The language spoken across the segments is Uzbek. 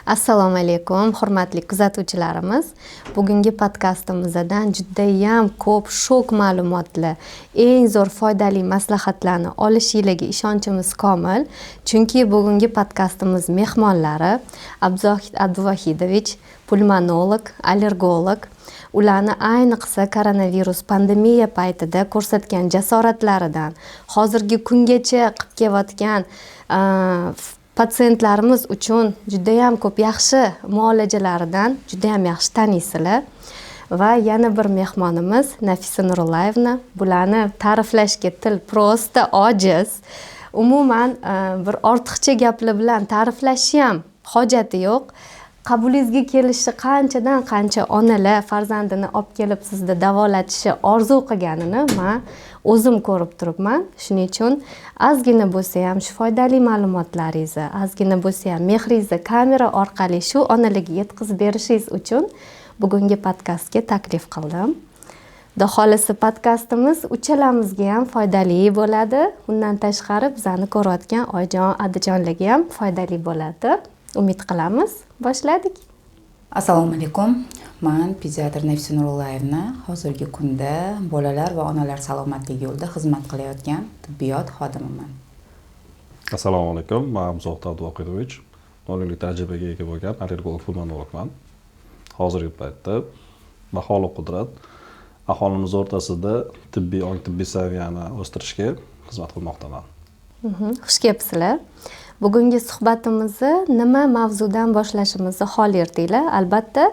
Assalomu alaykum, hurmatli kuzatuvchilarimiz. Bugungi podkastimizdan judayam ko'p shok ma'lumotli, eng zo'r foydali maslahatlarni olishingizni ishonchimiz komil. Chunki bugungi podkastimiz mehmonlari Abduzohid Abduvahidovich, pulmonolog, allergolog. Ularni ayniqsa koronavirus pandemiya paytida ko'rsatgan jasoratlaridan, hozirgi kungacha qilib kelayotgan patsientlarimiz uchun judayam ko'p yaxshi muolajalaridan judayam yaxshi taniysizlar. Va yana bir mehmonimiz Nafisa Nurullayevna. Bularni ta'riflashga til prosta ojiz. Umuman bir ortiqcha gaplar bilan ta'riflashni ham hojati yo'q. Qabulingizga kelishi qanchadan qancha onalar farzandini olib kelib sizda davolatishi orzu qilganini men o'zim ko'rib turibman. Shuning uchun ozgina bo'lsa ham shu foydali ma'lumotlaringizni, ozgina bo'lsa ham mehringizni kamera orqali shu onalarga yetkazib berishingiz uchun bugungi podkastga taklif qildim. Xudo xolisa podkastimiz uchalamizga ham foydali bo'ladi. Undan tashqari bizani ko'rayotgan oyijon, adajonlarga ham foydali bo'ladi. Umid qilamiz. Boshladik. Assalomu alaykum. Men pediatr Nafisa Nurullayevna. Hozirgi kunda bolalar va onalar salomatligi yo'lida xizmat qilayotgan tibbiyot xodimiman. Assalomu alaykum. Men Abduzohid Abduvahidovich, no'rlik tajribaga ega bo'lgan allergolog pulmonologman. Hozirgi paytda baholi qudrat aholimiz o'rtasida ong tibbiy saviyani o'stirishga xizmat qilmoqdaman. Xush kelibsizlar. Bugungi suhbatimizni nima mavzudan boshlashimizni xohlar edinglar. Albatta,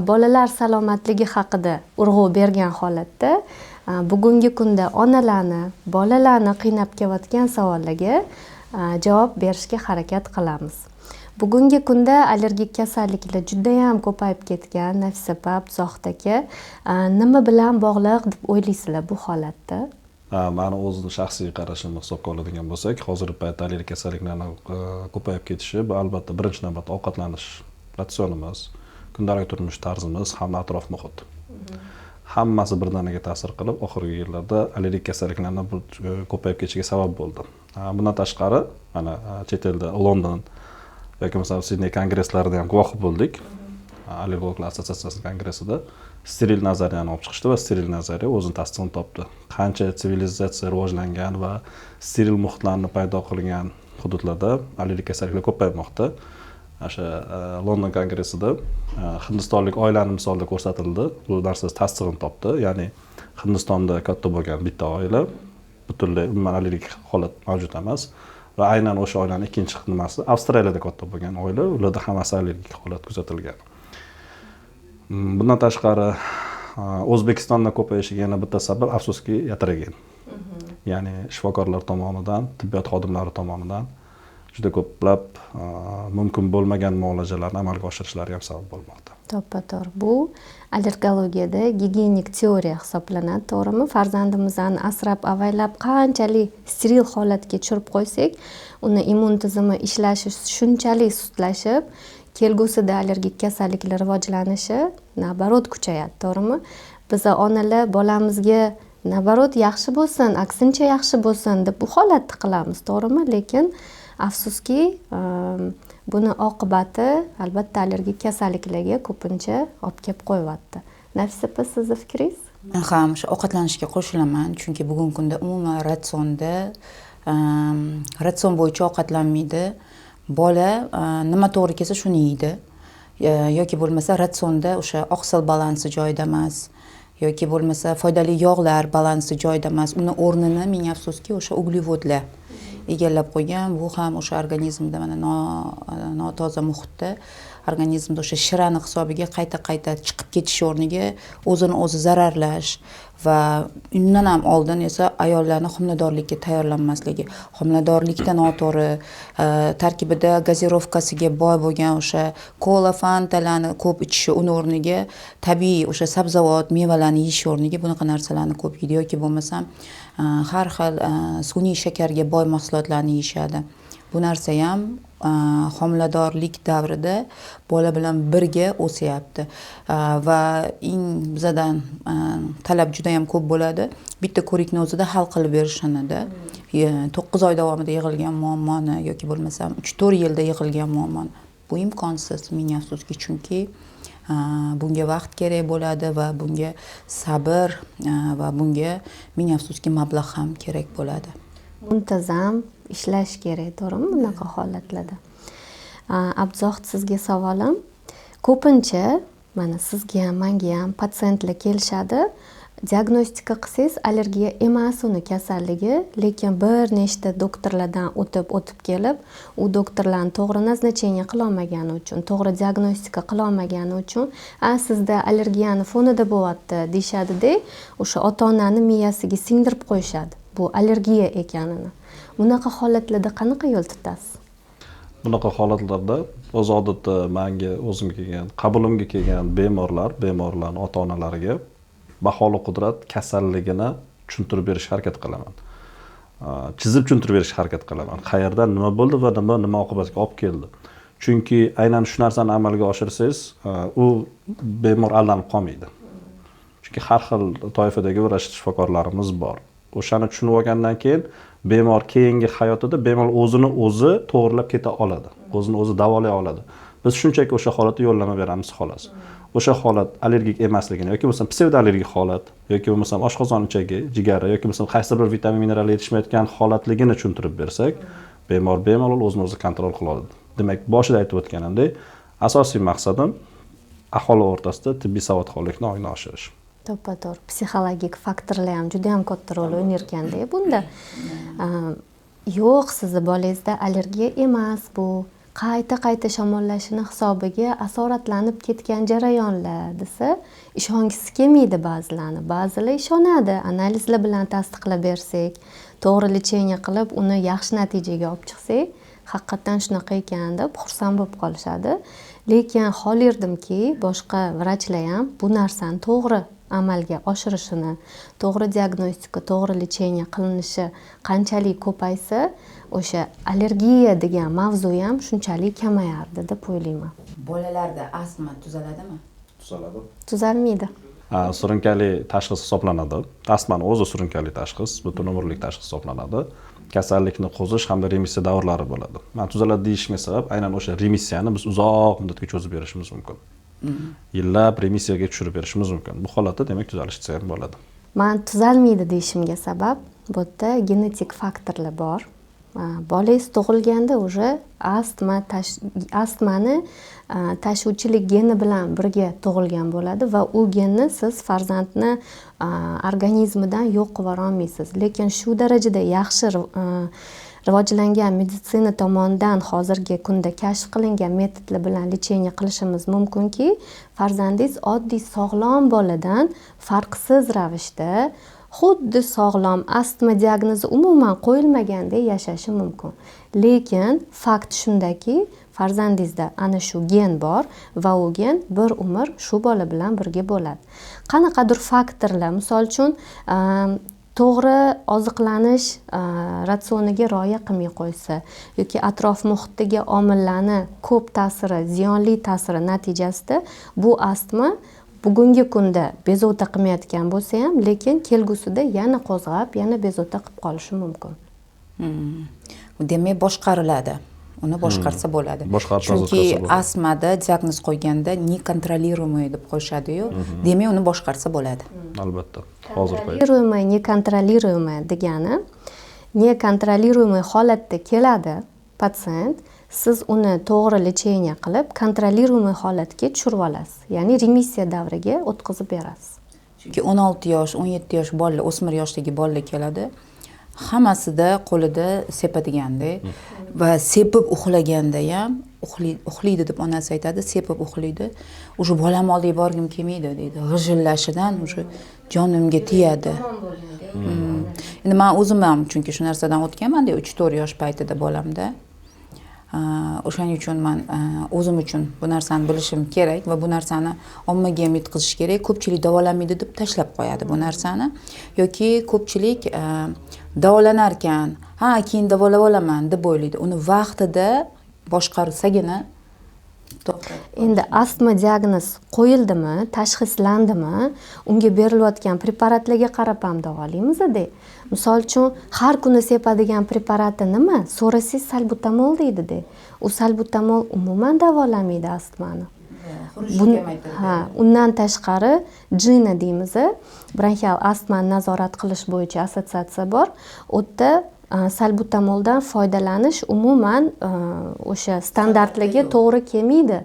bolalar salomatligi haqida urg'u bergan holatda bugungi kunda onalarni, bolalarni qiynab kelayotgan savollarga javob berishga harakat qilamiz. Bugungi kunda allergik kasalliklar juda ham ko'payib ketgan. Nafisa opa, Abduzohid aka, nima bilan bog'liq deb o'ylaysizlar bu holatda? Mani o'zimning shaxsiy qarashimni hisobga oladigan bo'lsak, hozirgi paytda allergik kasalliklarning ko'payib ketishi bu albatta birinchi navbatda ovqatlanish ratsionimiz, kundalik turmush tarzimiz hamda atrof muhit. Hammasi birdaniga ta'sir qilib, oxirgi yillarda allergik kasalliklarning ko'payib ketishiga sabab bo'ldi. Bundan tashqari, mana chet elda London yoki masalan Sidney kongresslarida ham guvoh bo'ldik. Allergologlar assotsiatsiyasi kongressida steril nazariyani olib chiqishdi va steril nazariya o'zini tasdig'ini topdi. Qancha sivilizatsiya rivojlangan va steril muhitlarni paydo qilgan hududlarda allergik kasalliklar ko'paymoqda. O'sha London kongressida hindistonlik oilani misolida ko'rsatildi. Bu narsa tasdig'ini topdi. Ya'ni Hindistonda katta bo'lgan bitta oila butunlay umuman allergik holat mavjud emas. Va aynan o'sha oilaning ikkinchi nimasi Avstraliyada katta bo'lgan oila, ularda hammasi allergik holat kuzatilgan. Bundan tashqari O'zbekistonda ko'payishiga yana bitta sabab afsuski yatragen. Ya'ni shifokorlar tomonidan, tibbiyot xodimlari tomonidan juda ko'plab mumkin bo'lmagan muolajalarni amalga oshirishlari ham sabab bo'lmoqda. To'ppa-to'g'ri. Bu allergologiyada gigiyenik teoriya hisoblanadi, to'g'rimi? Farzandimizni asrab-avaylab qanchalik steril holatga tushirib qo'ysak, uni immun tizimi ishlashi shunchalik sustlashib, kelgusida allergik kasalliklar rivojlanishi nabarot kuchayadi, to'g'rimi? Biz onalar bolamizga nabarot yaxshi bo'lsin, aksincha yaxshi bo'lsin deb bu holatni qilamiz, to'g'rimi? Lekin afsuski buni oqibati albatta allergik kasalliklarga ko'pincha olib kelib qo'yyapti. Nafisa opa, sizning fikringiz? Men ham shu ovqatlanishga qo'shilaman, chunki bugungi kunda umuman ratsion bo'yicha ovqatlanmaydi. Bola nima to'g'ri kelsa shuni yeydi. Yoki bo'lmasa ratsionda o'sha oqsil balansi joyida emas, yoki bo'lmasa foydali yog'lar balansi joyida emas. Uni o'rnini ming afsuski o'sha uglevodlar egallab qo'ygan. Bu ham o'sha organizmda mana notoza muhitda organizmda o'sha shirani hisobiga qayta chiqib ketish o'rniga o'zini o'zi zararlash va undan ham oldin esa ayollarni homiladorlikka tayyorlanmasligi, homiladorlikda noto'g'ri tarkibida gazirovkasiga boy bo'lgan o'sha kola, fantalarni ko'p ichishi, uni o'rniga tabiiy o'sha sabzavot, mevalarni yeyish o'rniga bunaqa narsalarni ko'p yeydi yoki bo'lmasam har xil sun'iy shakarga boy mahsulotlarni yeyishadi. Bu narsa ham homiladorlik davrida bola bilan birga o'syapti va bizadan talab juda ham ko'p bo'ladi. Bitta ko'rikni o'zida hal qilib berishadi. 9 oy davomida yig'ilgan muammoni yoki bo'lmasam 3-4 yilda yig'ilgan muammoni Bu imkonsiz, ming afsuski, chunki bunga vaqt kerak bo'ladi va bunga sabr va bunga ming afsuski mablag' ham kerak bo'ladi. Muntazam ishlash kerak, to'g'rimi bunaqa holatlarda? Abduzohid, sizga savolim. Ko'pincha mana sizga ham, menga ham patsientlar kelishadi. Diagnostika qilsangiz allergiya emas uni kasalligi, lekin bir nechta doktorlardan o'tib kelib, u doktorlarni to'g'ri назначение qila olmagani uchun, to'g'ri diagnostika qila olmagani uchun, sizda allergiyani fonida bo'lyapti deyishadi-da, o'sha ota-onani miyasiga singdirib qo'yishadi bu allergiya ekanini. Bunaqa holatlarda qanaqa yo'l tutasiz? Bunaqa holatlarda o'z odatda menga o'zimga kelgan, qabulimga kelgan bemorlarning ota-onalariga baholi qudrat kasalligini tushuntirib berishga harakat qilaman. Chizib tushuntirib berishga harakat qilaman. Qayerdan nima bo'ldi va nima oqibatga olib keldi. Chunki aynan shu narsani amalga oshirsangiz, u bemor aldanib qolmaydi. Chunki har xil toifadagi vrach shifokorlarimiz bor. O'shani tushunib olgandan keyin bemor keyingi hayotida bemor o'zini o'zi to'g'rilab keta oladi. O'zini o'zi davolay oladi. Biz shunchaki o'sha holatda yo'llanma beramiz xolos. O'sha holat allergik emasligini yoki bo'lmasa psevdoallergik holat yoki bo'lmasa oshqozon ichagi, jigari yoki bo'lmasa qaysi bir vitamin mineral yetishmayotgan holatligini tushuntirib bersak, bemor bemalol o'zini o'zi kontrol qila oladi. Demak, boshida aytib o'tganimdek, asosiy maqsadim aholi o'rtasida tibbiy savodxonlikni ongini oshirish. To'ppa-to'g'ri. Psixologik faktorlar ham juda ham katta rol o'ynayotganda bunda. Yo'q, sizni bolangizda allergiya emas bu. Qayta shamollashini hisobiga asoratlanib ketgan jarayonlar desa, ishongisi kelmaydi ba'zilarni. Ba'zilar ishonadi. Analizlar bilan tasdiqlab bersak, to'g'ri lecheniya qilib, uni yaxshi natijaga olib chiqsak, haqiqatan shunaqa ekan deb xursand bo'lib qolishadi. Lekin xohlardimki, boshqa vrachlar ham bu narsani to'g'ri amalga oshirishini, to'g'ri diagnostika, to'g'ri lecheniya qilinishi qanchalik ko'paysa, o'sha allergiya degan mavzu ham shunchalik kamayardi deb o'ylayman. Bolalarda astma tuzaladimi? Tuzaladi. Tuzalmaydi. Surunkali tashxis hisoblanadi. Astmani o'zi surunkali tashxis, butun umrlik tashxis hisoblanadi. Kasallikni qo'zish hamda remissiya davrlari bo'ladi. Men tuzaladi deyishimga sabab aynan o'sha remissiyani biz uzoq muddatga cho'zib berishimiz mumkin. Yillab remissiyaga tushirib berishimiz mumkin. Bu holatda demak tuzalish desa ham bo'ladi. Men tuzalmaydi deyishimga sabab bu yerda genetik faktorlar bor. Bolangiz tug'ilganda уже astmani tashuvchilik geni bilan birga tug'ilgan bo'ladi va u genni siz farzandni organizmidan yo'q qilib yubora olmaysiz. Lekin shu darajada yaxshi rivojlangan meditsina tomonidan hozirgi kunda kashf qilingan metodlar bilan lecheniya qilishimiz mumkinki, farzandingiz oddiy sog'lom boladan farqsiz ravishda xuddi sog'lom astma diagnozi umuman qo'yilmaganda yashashi mumkin. Lekin fakt shundaki, farzandingizda ana shu gen bor va u gen bir umr shu bola bilan birga bo'ladi. Qanaqadir faktorlar, misol uchun to'g'ri oziqlanish ratsioniga rioya qilmay qo'ysa yoki atrof muhitdagi omillarni ko'p ta'siri, ziyonli ta'siri natijasida bu astma bugungi kunda bezovta qilmayotgan bo'lsa ham, lekin kelgusida yana qo'zg'ab, yana bezovta qilib qolishi mumkin. Demak, boshqariladi. Uni boshqarsa bo'ladi. Chunki astmada diagnoz qo'yganda nekontrolируемый deb qo'yishadi-yu. Demak, uni boshqarsa bo'ladi. Albatta. Hozir Kontrolируемый, nekontrolируемый degani nekontrolируемый holatda keladi patsient. Siz uni to'g'ri lecheniya qilib, kontrolируемый holatga tushirib olasiz. Ya'ni remissiya davriga o'tkazib berasiz. Chunki 16 yosh, 17 yosh bolalar, o'smir yoshdagi bolalar keladi. Hammasida qo'lida sepadiganda va sepib uxlaganda ham uxlaydi deb onasi aytadi, sepib uxlaydi. O'sha bolam oldiga borgim kelmaydi deydi. G'ijillashidan o'sha jonimga tegadi. Endi men o'zim ham chunki shu narsadan o'tganman-da 3-4 yosh paytida bolamda. O'shaning uchun men o'zim uchun bu narsani bilishim kerak va bu narsani ommaga ham yetkazish kerak. Ko'pchilik davolanmaydi deb tashlab qo'yadi bu narsani yoki ko'pchilik davolanar ekan, keyin davolab olaman deb o'ylaydi. Uni vaqtida boshqarsagina to'xtaydi. Endi astma diagnoz qo'yildimi, tashxislandimi, unga berilayotgan preparatlarga qarab ham davolaymiz-da. Misol uchun, har kuni sepadigan preparati nima? So'rasangiz salbutamol deydi-da. U salbutamol umuman davolamaydi astmani. Undan tashqari JINA deymiz, bronxial astmani nazorat qilish bo'yicha assotsiatsiya bor. U yerda salbutamoldan foydalanish umuman o'sha standartlarga to'g'ri kelmaydi.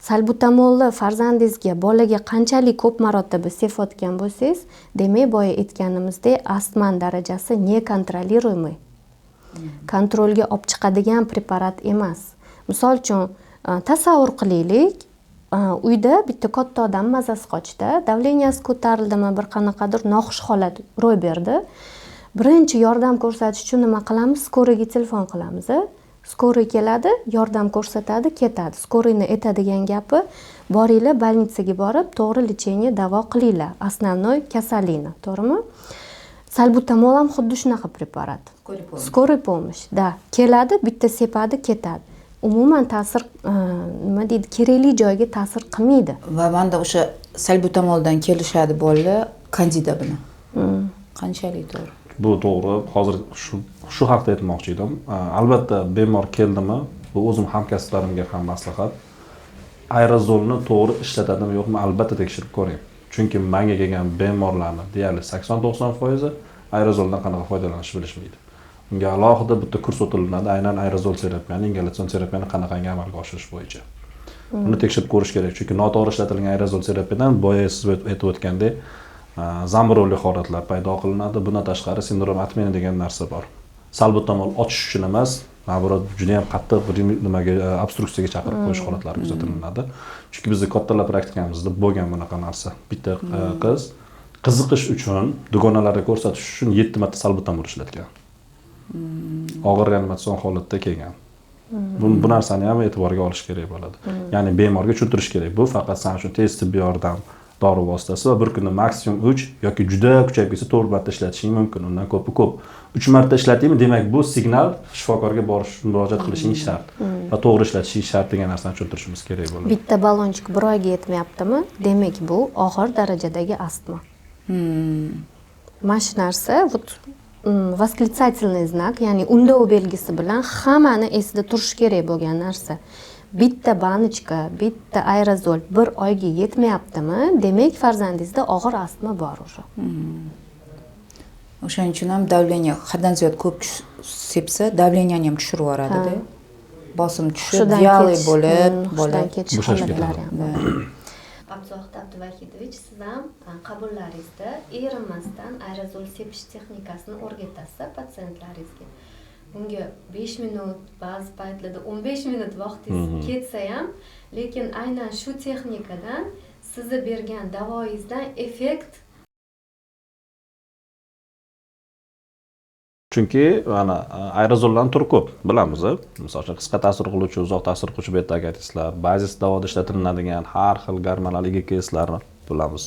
Salbutamolni farzandingizga, bolaga qanchalik ko'p marotaba sepayotgan bo'lsangiz, demak boya aytganimizdek, astman darajasi nekontrolируемый. Kontrolga olib chiqadigan preparat emas. Misol uchun, tasavvur qilaylik, uyda bitta katta odam mazasi qochdi, davleniyasi ko'tarildimi, bir qanaqadir noxush holat ro'y berdi. Birinchi yordam ko'rsatish uchun nima qilamiz? Skoriyaga telefon qilamiz. Skoriya keladi, yordam ko'rsatadi, ketadi. Skoriyni aytadigan gapi, boringlar больницаga borib, to'g'ri lecheniya davo qilinglar. Основной kasallikni, to'g'rimi? Salbutamol ham xuddi shunaqa preparat. Skoriy pomosh. Da, keladi, bitta sepadi, ketadi. Umuman ta'sir, nima deydi, kerakli joyga ta'sir qilmaydi. Va menda o'sha salbutamoldan kelishadi bolalar kandida bilan. Qanchalik to'g'ri? Bu to'g'ri. Hozir shu haqda aytmoqchi edim. Albatta bemor keldimi, bu o'zim hamkasblarimga ham maslahat. Aerozolni to'g'ri ishlatadimi yo'qmi, albatta tekshirib ko'ring. Chunki menga kelgan bemorlarning deyarli 80-90% aerozoldan qanaqa foydalanishni bilishmaydi. Unga alohida bitta kurs o'tilinadi, aynan aerozol terapiyani, ingalyatsion terapiyani qanaqangi amalga oshirish bo'yicha. Buni tekshirib ko'rish kerak, chunki noto'g'ri ishlatilgan aerozol terapiyadan boya siz aytib o'tgandek zamburli holatlar paydo qilinadi. Bundan tashqari sindrom Atmeni degan narsa bor. Salbutamol ochish uchun emas, naborat juda ham qattiq bir nimaga obstruksiyaga chaqirib qo'yish holatlari kuzatiladi. Chunki bizning kattalar praktikamizda bo'lgan bunaqa narsa. Bitta qiz qiziqish uchun, dugonalarga ko'rsatish uchun 7 marta salbutamol ishlatgan. Og'ir reanimatsion holatda kelgan. Bu narsani ham e'tiborga olish kerak bo'ladi. Ya'ni bemorga tushuntirish kerak. Bu faqat san uchun tez tibbiy yordam dori vositasi va bir kunda maksimum 3 yoki juda kuchayib ketsa 4 marta ishlatishing mumkin. Undan ko'p. 3 marta ishlatdingmi, demak bu signal shifokorga borish, murojaat qilishing shart va to'g'ri ishlatishing shart degan narsani tushuntirishimiz kerak bo'ladi. Bitta balonchik bir oyga yetmayaptimi? Demak bu og'ir darajadagi astma. Mana shu narsa восклицательный знак, ya'ni undov belgisi bilan hammani esida turish kerak bo'lgan narsa. Bitta banочка, bitta aerozol bir oyga yetmayaptimi? Demak farzandingizda og'ir astma bor o'sha. O'shaning uchun ham davleniya haddan ziyod ko'p sepsa, davleniyani ham tushirib yuboradi-da. Bosim tushib, vялый bo'lib, bola bo'shashadi. Abduzohid Abduvahidovich, siz ham qabullaringizda erinmasdan aerozol sepish texnikasini o'rgatasiz patsientlaringizga. Bunga 5 minut, ba'zi paytlarda 15 minut vaqtingiz ketsa ham, lekin aynan shu texnikadan sizni bergan davoyingizdan effekt. Chunki mana aerozollarning turi ko'p, bilamiz. Masalan, qisqa ta'sir qiluvchi, uzoq ta'sir qiluvchi beta agatistlar, bazis davoda ishlatiladigan har xil gormonal IgKslarni bilamiz.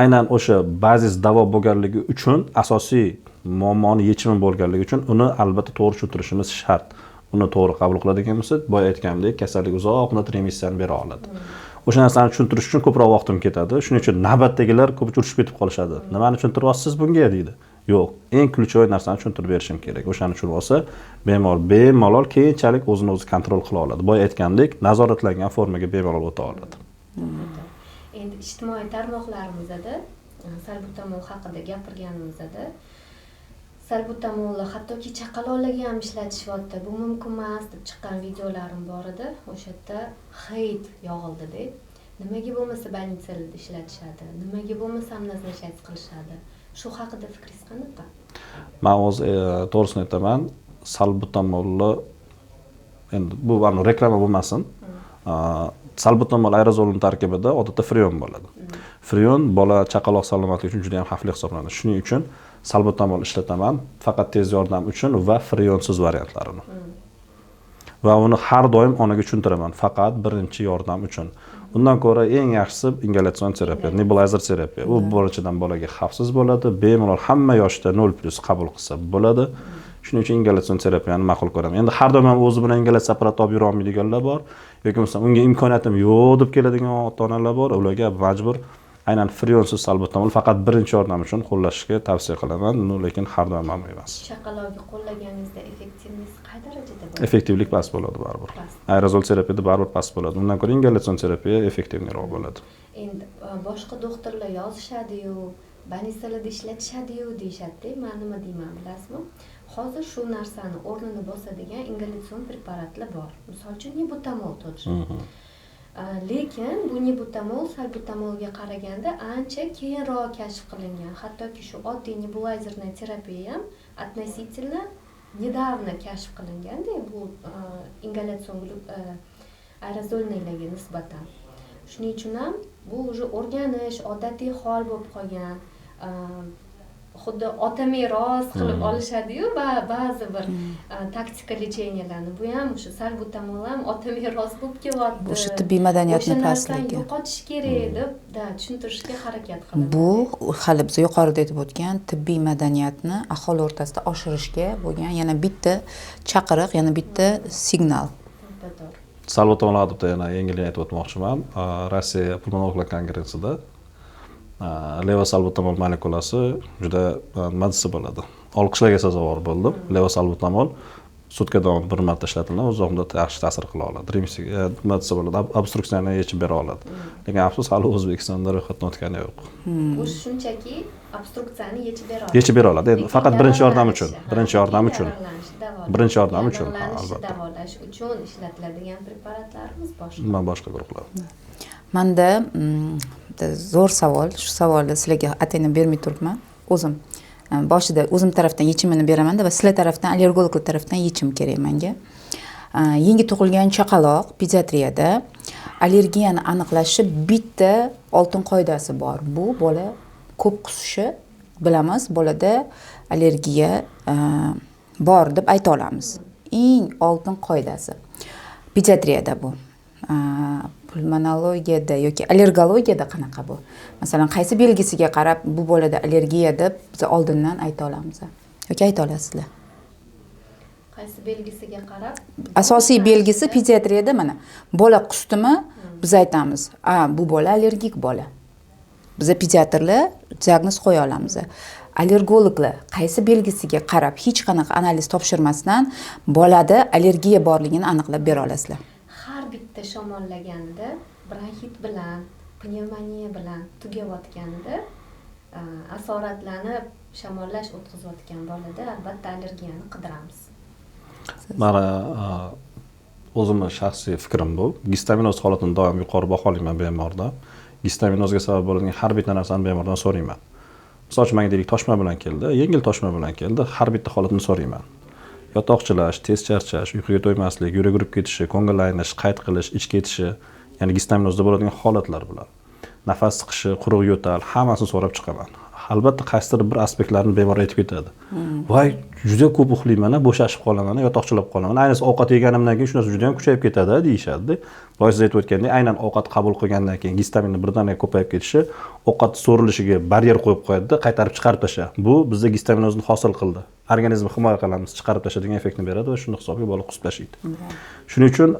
Aynan o'sha bazis davo bo'lganligi uchun asosiy muammoni yechimi bo'lganligi uchun uni albatta to'g'ri tushuntirishimiz shart. Uni to'g'ri qabul qiladigan bo'lsak, boya aytganimdek, kasallik uzoq muddat remissiyani bera oladi. O'sha narsani tushuntirish uchun ko'proq vaqtim ketadi. Shuning uchun navbatdagilar ko'p uchrashib ketib qolishadi. Nimani tushuntiryapsiz bunga deydi. Yo'q, eng ключевой narsani tushuntirib berishim kerak. O'shani tushunib olsa, bemor bemalol keyinchalik o'zini o'zi kontrol qila oladi. Boya aytgandek, nazoratlangan formaga bemalol o'ta oladi. Endi ijtimoiy tarmoqlarimizda salbutamol haqida gapirganimizda salbutamolni hattoki chaqaloqlarga ham ishlatishyapti. Bu mumkin emas deb chiqqan videolarim bor edi. O'sha yerda hate yog'ildi-da. Nimaga bo'lmasa больницаlarda ishlatishadi? Nimaga bo'lmasa назначать qilishadi? Shu haqida fikringiz qanaqa? Men o'zi to'g'risini aytaman, salbutamolni endi bu reklama bo'lmasin. Salbutamol aerozolning tarkibida odatda freon bo'ladi. Freon bola chaqaloq salomatligi uchun juda ham xavfli hisoblanadi. Shuning uchun salbutamol ishlataman faqat tez yordam uchun va freonsiz variantlarini. Va uni har doim onaga tushuntiraman, faqat birinchi yordam uchun. Undan ko'ra eng yaxshisi ingalyatsion terapiya, nebulizer terapiya. U bolachadan bolaga xavfsiz bo'ladi, bemalol hamma yoshda 0+ qabul qilsa bo'ladi. Shuning uchun ingalyatsion terapiyani ma'qul ko'raman. Endi har doim ham o'zi bilan ingalyatsiya apparati olib yura olmaydiganlar bor yoki masalan unga imkoniyatim yo'q deb keladigan ota-onalar bor. Ularga majbur aynan frionsiz salbutamol faqat birinchi yordam uchun qo'llashga tavsiya qilaman. Lekin har doim ham emas. Chaqaloqni qo'llaganingizda effektivность qay darajada bo'ladi? Effektivlik past bo'ladi baribir. Aerozol terapiyada baribir past bo'ladi. Undan ko'ra ingalyatsion terapiya effektivroq bo'ladi. Endi boshqa doktorlar yozishadi-yu, banisalarda ishlatishadi-yu deyishadi. Men nima deyman bilasizmi? Hozir shu narsani o'rnini bosadigan ingalyatsion preparatlar bor. Misol uchun Nebutamol to'g'ri. Lekin bu Nebutamol salbutamolga qaraganda ancha keyinroq kashf qilingan. Hattoki shu oddiy nebulizerная terapiya ham относительно недавно kashf qilinganda bu ingalyatsion aerozolniylariga nisbatan. Shuning uchun ham bu уже o'rganish, odatiy hol bo'lib qolgan. Xuddi ota meros qilib olishadi-yu ba'zi bir taktika lecheniyalarni. Bu ham o'sha salbutamol ham ota meros bo'lib kelyapti. O'sha tibbiy madaniyatni pastligi. Yo'qotish kerak deb tushuntirishga harakat qiladi. Bu hali biz yuqorida aytib o'tgan tibbiy madaniyatni aholi o'rtasida oshirishga bo'lgan yana bitta chaqiriq, yana bitta signal. Salbutamol haqida yana yengil aytib o'tmoqchiman. Rossiya pulmonologlar kongressida levosalbutamol molekulasi juda mazasi bo'ladi. Olqishlarga sazovor bo'ldi. Levosalbutamol sutka davomida bir marta ishlatiladi, uzoq muddatda yaxshi ta'sir qila oladi. Remisiya mazasi bo'ladi, obstruksiyani yechib bera oladi. Lekin afsus hali O'zbekistonda ro'yxatdan o'tgani yo'q. Bu shunchaki obstruksiyani yechib bera oladi. Yechib bera oladi. Endi faqat birinchi yordam uchun. Birinchi yordam uchun. Birinchi yordam uchun albatta. Davolash uchun ishlatiladigan preparatlarimiz boshqa. Bundan boshqa guruhlar. Menda zo'r savol, shu savolni sizlarga atayini bermay turibman. O'zim boshida o'zim tarafdan yechimini beraman-da va sizlar tarafdan, allergologlar tarafdan yechim kerak menga. Yangi tug'ilgan chaqaloq pediatriyada allergiyani aniqlashni bitta oltin qoidasi bor. Bu bola ko'p qusishi bilamiz, bolada allergiya bor deb ayta olamiz. Eng oltin qoidasi. Pediatriyada bu. Pulmonologiyada yoki allergologiyada qanaqa bu? Masalan, qaysi belgisiga qarab bu bolada allergiya deb biz oldindan ayta olamiz yoki ayta olasizlar? Qaysi belgisiga qarab? Asosiy belgisi pediatriyada mana bola qusdimi, biz aytamiz, bu bola allergik bola. Biz pediatrlar diagnoz qo'ya olamiz. Allergologlar qaysi belgisiga qarab hech qanaqa analiz topshirmasdan bolada allergiya borligini aniqlab bera olasizlar? Har bitta shamollaganida, bronxit bilan, pnevmoniya bilan tugayotganida asoratlanib shamollash o'tkazayotgan bolada albatta allergiyani qidiramiz. Mana o'zimning shaxsiy fikrim bu. Gistaminoz holatini doim yuqori baholayman bemorda. Gistaminozga sabab bo'ladigan har bitta narsani bemordan so'rayman. Misol uchun menga deylik toshma bilan keldi, yengil toshma bilan keldi, har bitta holatini so'rayman. Yotoqchilash, tez charchash, uyquga to'ymaslik, yurak urib ketishi, ko'ngil aynish, qayt qilish, ich ketishi, ya'ni gistaminozda bo'ladigan holatlar bular. Nafas siqishi, quruq yo'tal, hammasini so'rab chiqaman. Albatta qaysidir bir aspektlarini bemor aytib ketadi. Voy, juda ko'p uxlayman, bo'shashib qolaman, yotoqchilab qolaman. Ayniqsa ovqat yeganimdan keyin shunisi juda ham kuchayib ketadi deyishadi. Boya siz aytib o'tgandek, aynan ovqat qabul qilgandan keyin gistaminni birdaniga ko'payib ketishi ovqat so'rilishiga baryer qo'yib qo'yadi, qaytarib chiqarib tashlaydi. Bu bizda gistaminozni hosil qildi. Organizmni himoya qilamiz, chiqarib tashlaydigan effektni beradi va shunday hisobga bola qusib tashlaydi. Shuning uchun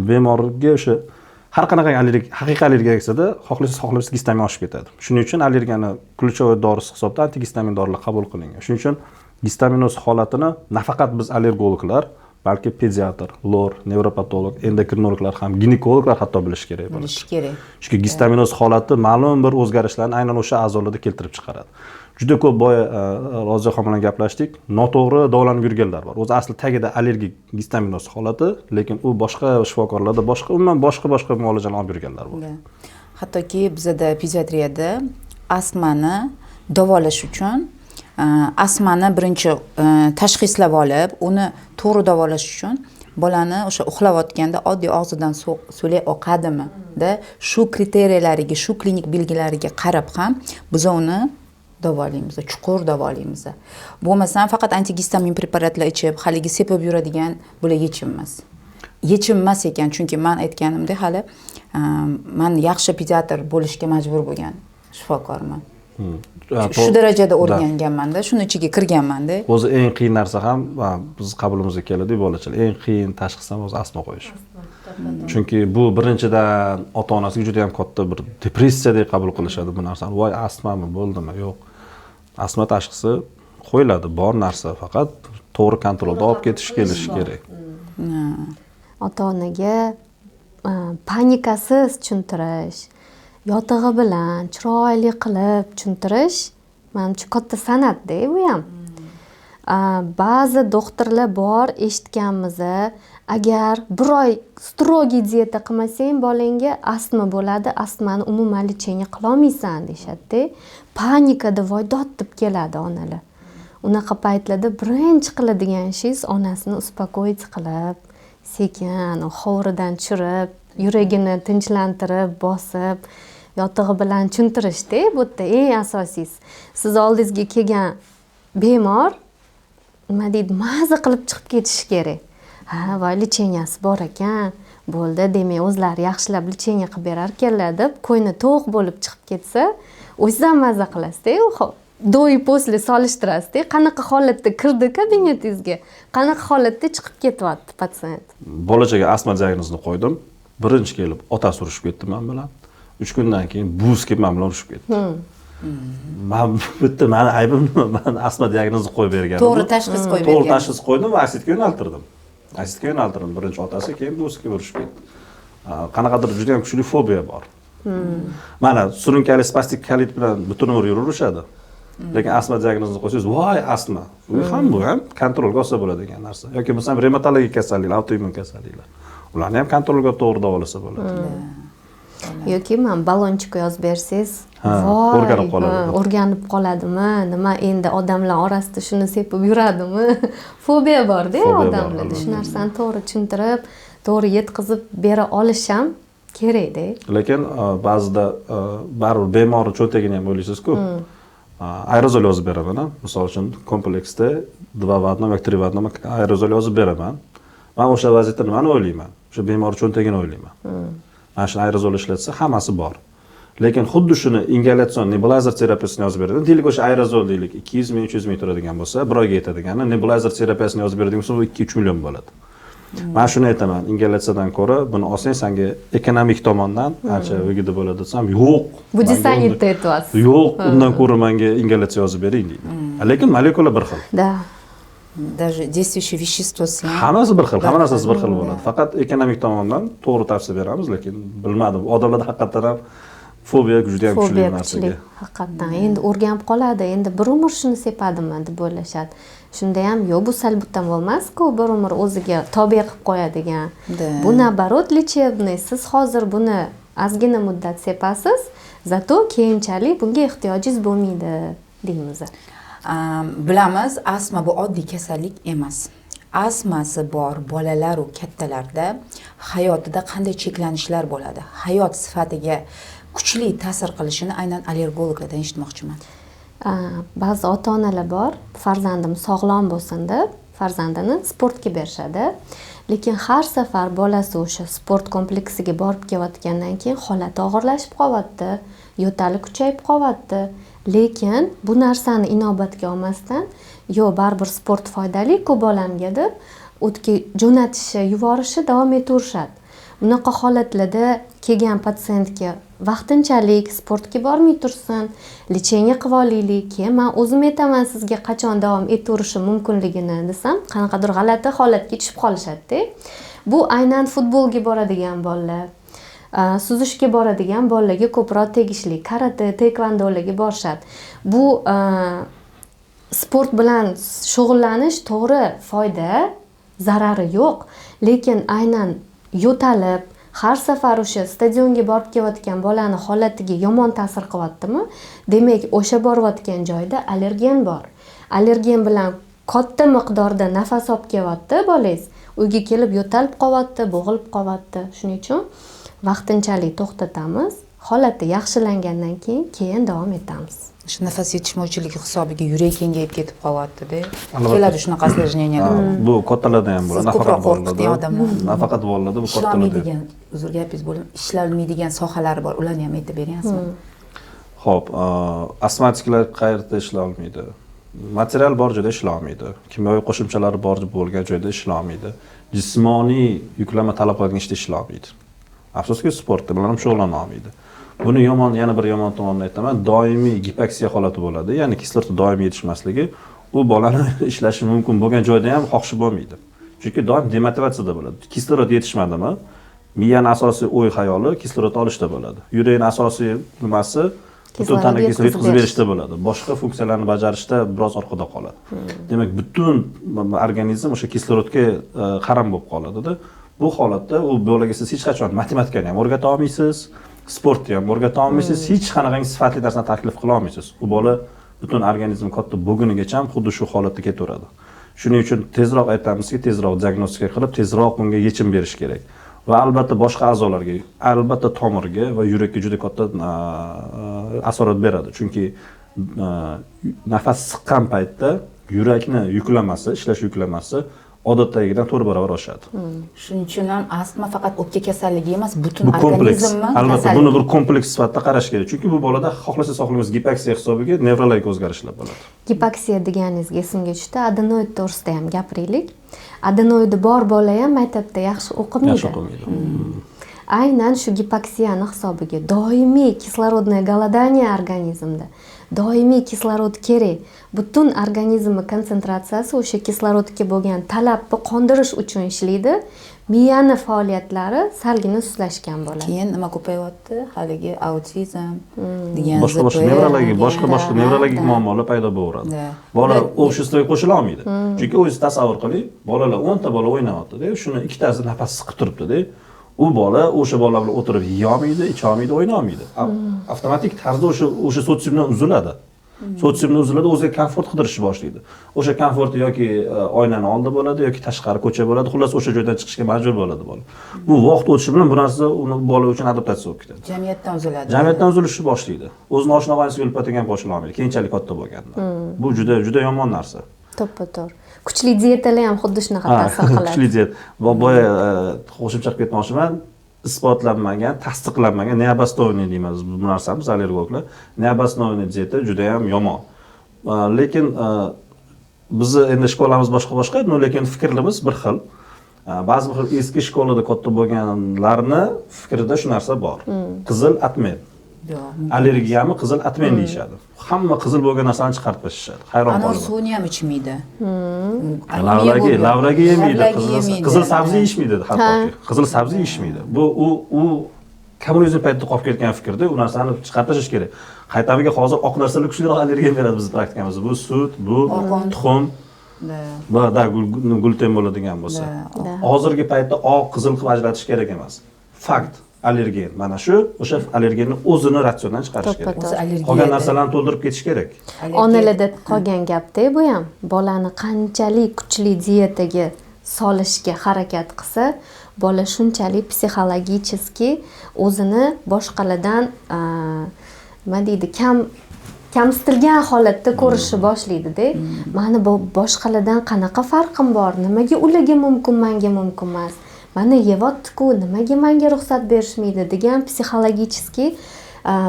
bemorga o'sha har qanaqa haqiqiy allergiya kelsa-da, xohlasangiz gistamin oshib ketadi. Shuning uchun allergiyani ключевой dorisi hisobda antigistamin dorilar qabul qilingan. Shuning uchun gistaminoz holatini nafaqat biz allergologlar, balki pediatr, lor, nevropatolog, endokrinologlar ham, ginekologlar hatto bilish kerak bo'ladi. Bilish kerak. Chunki gistaminoz holati ma'lum bir o'zgarishlarni aynan o'sha a'zolarda keltirib chiqaradi. Juda ko'p boya Roziyaxon bilan gaplashdik, noto'g'ri davolanib yurganlar bor. O'zi asli tagida allergik gistaminoz holati, lekin u boshqa shifokorlarda umuman boshqa muolajalar olib yurganlar bor. Hattoki bizda pediatriyada astmani davolash uchun astmani birinchi tashxislab olib, uni to'g'ri davolash uchun bolani o'sha uxlayotganda oddiy og'zidan so'lay oqadimi da shu kriteriylariga, shu klinik belgilariga qarab ham biz uni davolaymiz, chuqur davolaymiz. Bo'lmasam faqat antigistamin preparatlar ichib, haligi sepib yuradigan bular yechim emas. Yechim emas ekan, chunki men aytganimdek hali men yaxshi pediatr bo'lishga majbur bo'lgan shifokorman. Shu darajada o'rganganman-da, shuni ichiga kirganman-da. O'zi eng qiyin narsa ham biz qabulimizga keladi bolachalar. Eng qiyin tashxis ham o'zi astma qo'yish. Chunki bu birinchidan ota-onasiga juda ham katta bir depressiyadek qabul qilishadi bu narsani. Voy, astmami, bo'ldimi? Yo'q. Astma tashxisi qo'yiladi, bor narsa, faqat to'g'ri kontrolda olib ketish kelishi kerak. Ota-onaga panikasiz tushuntirish, yotig'i bilan chiroyli qilib tushuntirish menimcha katta san'atda bu ham. Ba'zi doktorlar bor, eshitganmiz, agar bir oy strogiy dieta qilmasang bolangga astma bo'ladi, astmani umuman lecheniya qila olmaysan deyshadi. Panikada voydod deb keladi onalar. Unaqa paytlarda birinchi qiladigan ishingiz onasini uspokoyit qilib, sekin hovuridan tushirib, yuragini tinchlantirib, bosib, yotig'i bilan tushuntirishda. Bu yerda eng asosiysi. Siz oldingizga kelgan bemor nima deydi, maza qilib chiqib ketishi kerak. Va lecheniyasi bor ekan, bo'ldi, demak o'zlari yaxshilab lecheniya qilib berar ekanlar deb ko'ngli to'q bo'lib chiqib ketsa, o'zingizdan maza qilasiz-da. Do'y posli solishtirasiz-da. Qanaqa holatda kirdi kabinetingizga, qanaqa holatda chiqib ketyapti patsient. Bolachaga astma diagnozini qo'ydim. Birinchi kelib otasi urushib ketdi men bilan. 3 kundan keyin buz kelib men bilan urushib ketdi. Men bitta meni aybim nima? Men astma diagnozini qo'yib berganim. To'g'ri tashxis qo'yib bergan. To'g'ri tashxis qo'ydim va asitga yo'naltirdim. Birinchi otasi, keyin buzga urushib ketdi. Qanaqadir juda ham kuchli fobiya bor. Mana surunkali spastik kolit bilan butun umr yuraverishadi. Lekin astma diagnozini qo'ysangiz, voy astma. Bu ham kontrolga olsa bo'ladigan narsa. Yoki bo'lmasa revmatologik kasalliklar, autoimmun kasalliklar. Ularni ham kontrolga to'g'ri davolasa bo'ladi. Yoki men balonchikka yozib bersangiz, o'rganib qoladimi? Nima endi odamlar orasida shuni sepib yuradimi? Fobiya bor-da odamlarda. Shu narsani to'g'ri tushuntirib, to'g'ri yetkazib bera olish ham kerak-da. Lekin ba'zida baribir bemorning cho'ntagini ham o'ylaysiz-ku. Aerozol yozib beraman. Misol uchun kompleksda 2 vatnom yoki 3 vatnom aerozol yozib beraman. Men o'sha vaziyatda nimani o'ylayman? O'sha bemor cho'ntagini o'ylayman. Mana shu aerozol ishlatsa hammasi bor. Lekin xuddi shuni ingalyatsion nebulizer terapiyasini yozib beradi. Deylik o'sha aerozol deylik 200 ming 300 ming turadigan bo'lsa, bir oyga yetadigani nebulizer terapiyasini yozib beradigan bo'lsa, 2-3 million bo'ladi. Men shuni aytaman, ingalyatsiyadan ko'ra buni olsang senga ekonomik tomondan ancha o'g'ida bo'ladi desam, yo'q. Bu sanitda aytyapsiz. Yo'q, undan ko'ra menga ingalyatsiya yozib bering deydi. Lekin molekula bir xil. Da. Даже действующее вещество ham hammasi bir xil, hamma narsasi bir xil bo'ladi. Faqat ekonomik tomondan to'g'ri tavsiya beramiz, lekin bilmadim, odamlarda haqiqatan ham fobiya juda ham kuchli narsaga. Haqiqatan endi o'rganib qoladi, endi bir umr shuni sepadimi deb o'ylashadi. Shunda ham yo'q, bu salbitan bo'lmas-ku, bir umr o'ziga tobe qilib qo'yadigan. Bu nabarot lechebniy. Siz hozir buni ozgina muddat sepasiz, zato keyinchalik bunga ehtiyojingiz bo'lmaydi deymiz. Bilamiz, astma bu oddiy kasallik emas. Astmasi bor bolalar va kattalarda hayotida qanday cheklanishlar bo'ladi? Hayot sifatiga kuchli ta'sir qilishini aynan allergologlardan eshitmoqchiman. Ba'zi ota-onalar bor, farzandim sog'lom bo'lsin deb farzandini sportga berishadi. Lekin har safar bolasi o'sha sport kompleksiga borib kelayotgandan keyin holati og'irlashib qolyapti, yo'tali kuchayib qolyapti. Lekin bu narsani inobatga olmasdan, yo'q, baribir sport foydali-ku bolamga deb o'tga jo'natishi, yuborishi davom etaverishadi. Bunaqa holatlarda kelgan patsientga vaqtinchalik sportga bormay tursin, lecheniya qilib olaylik, keyin men o'zim aytaman sizga qachon davom etaverishi mumkinligini desam, qanaqadir g'alati holatga tushib qolishadi-da. Bu aynan futbolga boradigan bolalar, suzishga boradigan bolalarga ko'proq tegishli, karate, taekvondolarga borishadi. Bu sport bilan shug'ullanish to'g'ri, foyda, zarari yo'q, lekin aynan yo'talib, har safar o'sha stadionga borib kelayotgan bolani holatiga yomon ta'sir qilyaptimi? Demak, o'sha borayotgan joyda allergen bor. Allergen bilan katta miqdorda nafas olib kelyapti bolangiz. Uyga kelib yo'talib qolyapti, bo'g'ilib qolyapti. Shuning uchun vaqtinchalik to'xtatamiz. Holati yaxshilangandan keyin davom etamiz. Shu nafas yetishmovchiligi hisobiga yurak kengayib ketib qolyapti-da. Keladi shunaqa осложнениyalar. Bu kattalarda ham bo'ladi, nafaqat bolalarda. Nafaqat bolalarda bu kattalarda. Uzr, gapingiz bo'lib, ishlanmaydigan sohalari bor. Ularni ham aytib beryapsizmi? Xo'p, astmatiklar qayerda ishlay olmaydi? Material bor joyda ishlay olmaydi. Kimyoviy qo'shimchalari bor bo'lgan joyda ishlay olmaydi. Jismoniy yuklama talab qiladigan ishda ishlay olmaydi. Afsuski, sportda bilan ham shug'ullana olmaydi. Buni yana bir yomon tomonini aytaman, doimiy gipoksiya holati bo'ladi. Ya'ni kislorod doimiy yetishmasligi, u bolani ishlashi mumkin bo'lgan joyda ham xohishi bo'lmaydi. Chunki doim demotivatsiyada bo'ladi. Kislorod yetishmadimi? Miyaning asosiy o'y-xayoli kislorod olishda bo'ladi. Yurakning asosiy nimasi butun tanaga kislorod yetkazib berishda bo'ladi. Boshqa funksiyalarni bajarishda biroz orqada qoladi. Demak, butun organizm o'sha kislorodga qaram bo'lib qoladi-da. Bu holatda u bolaga siz hech qachon matematikani ham o'rgata olmaysiz, sportni ham o'rgata olmaysiz, hech qanaqangi sifatli narsani taklif qila olmaysiz. U bola butun organizm katta bo'lgunigacha ham xuddi shu holatda ketaveradi. Shuning uchun tezroq aytamizki, tezroq diagnostika qilib, tezroq bunga yechim berish kerak. Va albatta boshqa a'zolarga, albatta tomirga va yurakka juda katta asorat beradi. Chunki nafas siqqan paytda yurakni yuklamasi, ishlash yuklamasi odatdagidan 4 barobar oshadi. Shuning uchun ham astma faqat o'pka kasalligi emas, butun bu kompleks. organizmni Albatta buni bir kompleks sifatida qarash kerak. Chunki bu bolada xohlasangiz xohlasangiz gipoksiya hisobiga nevrologik o'zgarishlar bo'ladi. Gipoksiya deganingizga esimga tushdi. Adenoid to'g'risida ham gapiraylik. Adenoidi bor bola ham maktabda yaxshi o'qimaydi. Yaxshi o'qimaydi. Aynan shu gipoksiyani hisobiga doimiy kislorodное голодание organizmda. Doimiy kislorod kerak. Butun organizmning konsentratsiyasi o'sha kislorodga bo'lgan talabni qondirish uchun ishlaydi. Miyani faoliyatlari salgina sustlashgan bo'ladi. Keyin nima ko'payyapti? Haligi autizm degan boshqa nevrologik muammolar paydo bo'ladi. Bolalar обществоga qo'shila olmaydi. Chunki o'zingiz tasavvur qiling, bolalar 10 ta bola o'ynayapti-da, shuni ikkitasi nafas siqib turibdi-da. U bola o'sha bolalar bilan o'tirib yeolmaydi, icholmaydi, o'ynolmaydi. Avtomatik tarzda o'sha sotsiumdan uziladi. Sotsiumdan uziladi, o'ziga komfort qidirishni boshlaydi. O'sha komforti yoki oynani oldida bo'ladi yoki tashqari ko'cha bo'ladi. Xullas o'sha joydan chiqishga majbur bo'ladi bola. Bu vaqt o'tishi bilan bu narsa uni bola uchun adaptatsiya bo'lib ketadi. Jamiyatdan uziladi. Jamiyatdan uzilishni boshlaydi. O'zini oshna oilasiga yo'lpatga ham qo'shila olmaydi, keyinchalik katta bo'lganda. Bu juda yomon narsa. To'ppa-to'g'ri. Kuchli dietalar ham xuddi shunaqa ta'sir qiladi. Kuchli diet. Boya qo'shimcha qilib ketmoqchiman. Isbotlanmagan, tasdiqlanmagan neobastovniy deymiz bu narsani biz allergologlar. Neobastovniy dieta juda ham yomon. Lekin bizni endi shkolamiz boshqa, lekin fikrlarimiz bir xil. Ba'zi bir eski shkolada katta bo'lganlarni fikrida shu narsa bor. Qizil atmen. Allergiyami qizil atmen deyishadi. Hamma qizil bo'lgan narsani chiqarib tashlashadi. Hayron qolaman. Anor suvni ham ichmaydi. Lavlagi yemaydi, qizil sabzi yeyishmaydi hattoki. Qizil sabzi yeyishmaydi. Bu u kommunizm paytida qolib ketgan fikrda, u narsani chiqarib tashlash kerak. Qaytamiga hozir oq narsalar kuchliroq allergiya beradi bizning praktikamizda. Bu sut, bu tuxum, da gluten bo'ladigan bo'lsa. Hozirgi paytda oq, qizil qilib ajratish kerak emas. Fakt. Allergen. Mana shu o'sha allergenni o'zini ratsiondan chiqarish kerak. Qolgan narsalarni to'ldirib ketish kerak. Onalarda qolgan gapda bu ham bolani qanchalik kuchli dietaga solishga harakat qilsa, bola shunchalik psixologichески o'zini boshqalardan nima deydi, kamsitilgan holatda ko'rishni boshlaydi-da. Mani boshqalardan qanaqa farqim bor? Nimaga ularga mumkin, menga mumkin emas? Mana yeyapti-ku, nimaga menga ruxsat berishmaydi degan psixologichески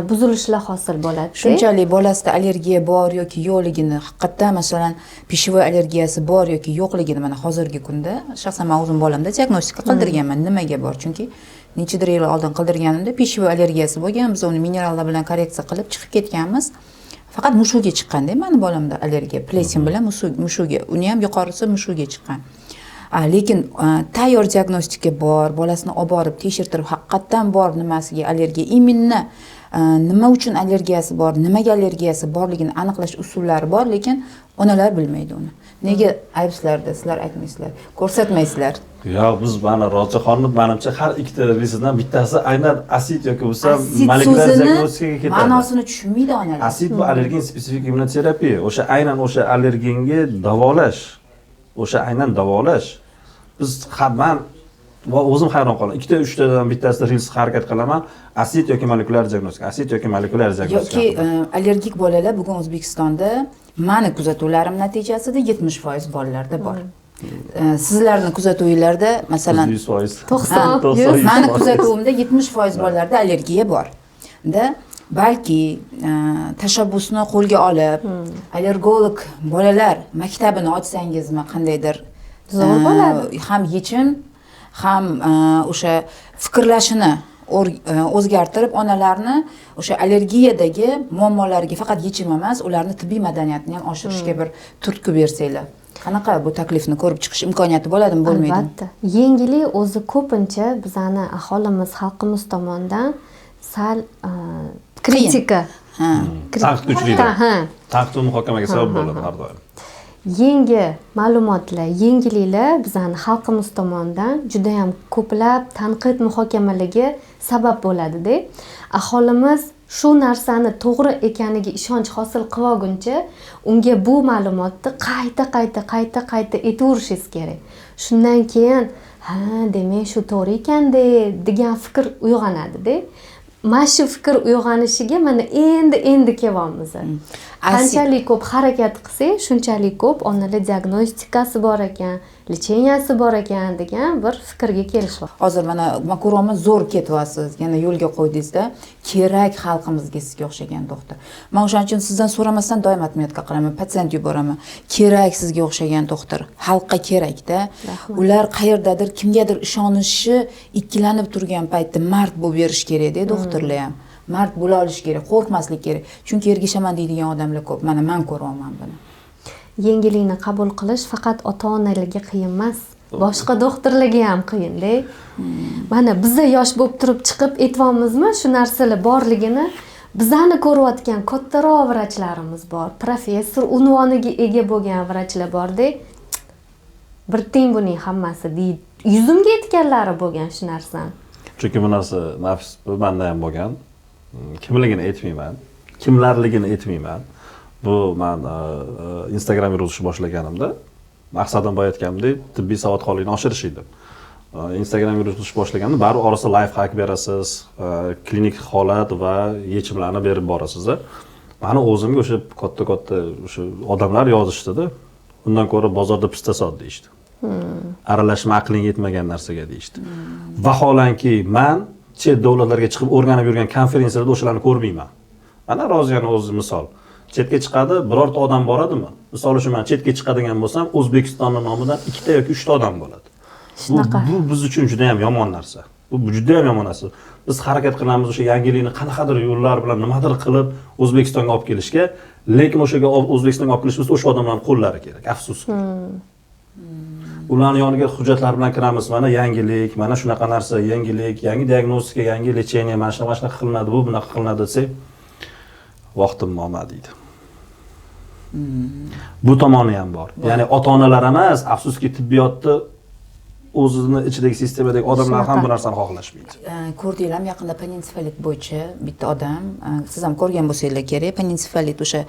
buzilishlar hosil bo'ladi. Shunchalik bolasida allergiya bor yoki yo'qligini, haqiqatdan masalan, pishvoy allergiyasi bor yoki yo'qligini mana hozirgi kunda shaxsan men o'zim bolamda diagnostika qildirganman. Nimaga bor? Chunki nechadir yil oldin qildirganimda pishvoy allergiyasi bo'lgan, biz uni minerallar bilan korreksiya qilib chiqib ketganmiz. Faqat mushuga chiqqanda, meni bolamda allergiya, plesin bilan mushuga, uni ham yuqorisi mushuga chiqqan. Lekin tayyor diagnostika bor, bolasini olib borib tekshirtirib, haqiqatdan bor nimasiga allergiya, imminni nima uchun allergiyasi bor, nimaga allergiyasi borligini aniqlash usullari bor, lekin onalar bilmaydi uni. Nega aybsizlarda sizlar aytmaysizlar, ko'rsatmaysizlar? Yo'q, biz mana Rojaxonning menimcha har ikkita reysdan bittasi aynan asid yoki bo'lsa molekulyar diagnostikaga ketadi. Ma'nosini tushunmaydi onalar. Asid bu allergen spesifik immunoterapiya. O'sha aynan o'sha allergenga davolash. O'sha aynan davolash. Biz men o'zim hayron qolaman. 2-3 tadan bittasida reels harakat qilaman. Asid yoki molekulyar diagnostika, asid yoki molekulyar diagnostika. Yoki allergik bolalar bugun O'zbekistonda meni kuzatuvlarim natijasida 70% bolalarda bor. Sizlarning kuzatuvinglarda masalan 90, 100. Meni kuzatuvimda 70% bolalarda allergiya bor. Da balki tashabbusni qo'lga olib, allergolog bolalar maktabini ochsangizmi qandaydir Zo'r bo'ladi. ham yechim, ham o'sha fikrlashini o'zgartirib onalarni o'sha allergiyadagi muammolarga faqat yechim emas, ularni tibbiy madaniyatini ham oshirishga bir turtki bersanglar. Qanaqa bu taklifni ko'rib chiqish imkoniyati bo'ladimi, bo'lmaydimi? Albatta. Yengillik o'zi ko'pincha bizani aholimiz, xalqimiz tomonidan sal kritika. Tanqid kuchli. Ha. Tanqid muhokamaga sabab bo'ladi har doim. Yangi ma'lumotlar, yangiliklar bizani xalqimiz tomonidan juda ham ko'plab tanqid muhokamalariga sabab bo'ladi-da. Aholimiz shu narsani to'g'ri ekaniga ishonch hosil qilguncha unga bu ma'lumotni qayta aytaverishingiz kerak. Shundan keyin, ha, demak shu to'g'ri ekanda degan fikr uyg'onadi-da. Mana shu fikr uyg'onishiga mana endi kelyapmiz. Qanchalik ko'p harakat qilsak, shunchalik ko'p onalar diagnostikasi bor ekan, lecheniyasi bor ekan degan bir fikrga kelishmoqda. Hozir mana ko'ryapmiz, zo'r ketyapsiz, yana yo'lga qo'ydingizda, kerak xalqimizga sizga o'xshagan doktor. Men o'shaning uchun sizdan so'ramasdan doim atmetka qilaman, patsient yuboraman. Kerak sizga o'xshagan doktor, xalqqa kerak-da. Ular qayerdadir kimgadir ishonishi ikkilanib turgan paytda mard bo'lib berish kerak-da, doktorlar ham. Mard bo'la olish kerak, qo'rqmaslik kerak. Chunki ergashaman deydigan odamlar ko'p. Mana men ko'ryapman buni. Yangilikni qabul qilish faqat ota-onalarga qiyin emas, boshqa doktorlarga ham qiyin-da. Mana biza yosh bo'lib turib chiqib aytibamizmi, shu narsalar borligini bizani ko'rayotgan kattaroq vrachlarimiz bor, professor unvoniga ega bo'lgan vrachlar bor-da. Bir teng buning hammasi deydi. Yuzimga aytganlari bo'lgan shu narsani. Chunki bu narsa nafs menda ham bo'lgan. Kimligini aytmayman, kimlarligini aytmayman. Bu men Instagram yuritish boshlaganimda maqsadim boya aytganimdek tibbiy savodxonlikni oshirish edi. Instagram yuritish boshlaganimda baribir orasida life hack berasiz, klinik holat va yechimlarni berib borasiz. Mani o'zimga o'sha katta o'sha odamlar yozishdi-da. Undan ko'ra bozorda pista sot deyishdi. Aralashma aqling yetmagan narsaga deyishdi. Vaholanki men chet davlatlarga chiqib o'rganib yurgan konferensiyalarda o'shalarni ko'rmayman. Mana Roziyani o'zi misol. Chetga chiqadi, birorta odam boradimi? Misol uchun men chetga chiqadigan bo'lsam, O'zbekistonning nomidan 2 ta yoki 3 ta odam bo'ladi. Shunaqa. Bu biz uchun juda ham yomon narsa. Bu juda ham yomon narsa. Biz harakat qilamiz o'sha yangilikni qanaqadir yo'llar bilan nimadir qilib O'zbekistonga olib kelishga, lekin o'shaga O'zbekistonga olib kelishimiz o'sha odamlarning qo'llari kerak, afsuski. Ularning yoniga hujjatlar bilan kiramiz, mana yangilik, mana shunaqa narsa, yangilik, yangi diagnostika, yangi lecheniya, mana shunaqa qilinadi, bu bunaqa qilinadi desak, vaqtim olmadi deydi. Bu tomoni ham bor. Ya'ni ota-onalar emas, afsuski tibbiyotda o'zini ichidagi sistemadagi odamlar ham bu narsani xohlashmaydi. Ko'rdinglarmi, yaqinda peninsifalit bo'yicha bitta odam, siz ham ko'rgan bo'lsangiz kerak, peninsifalit o'sha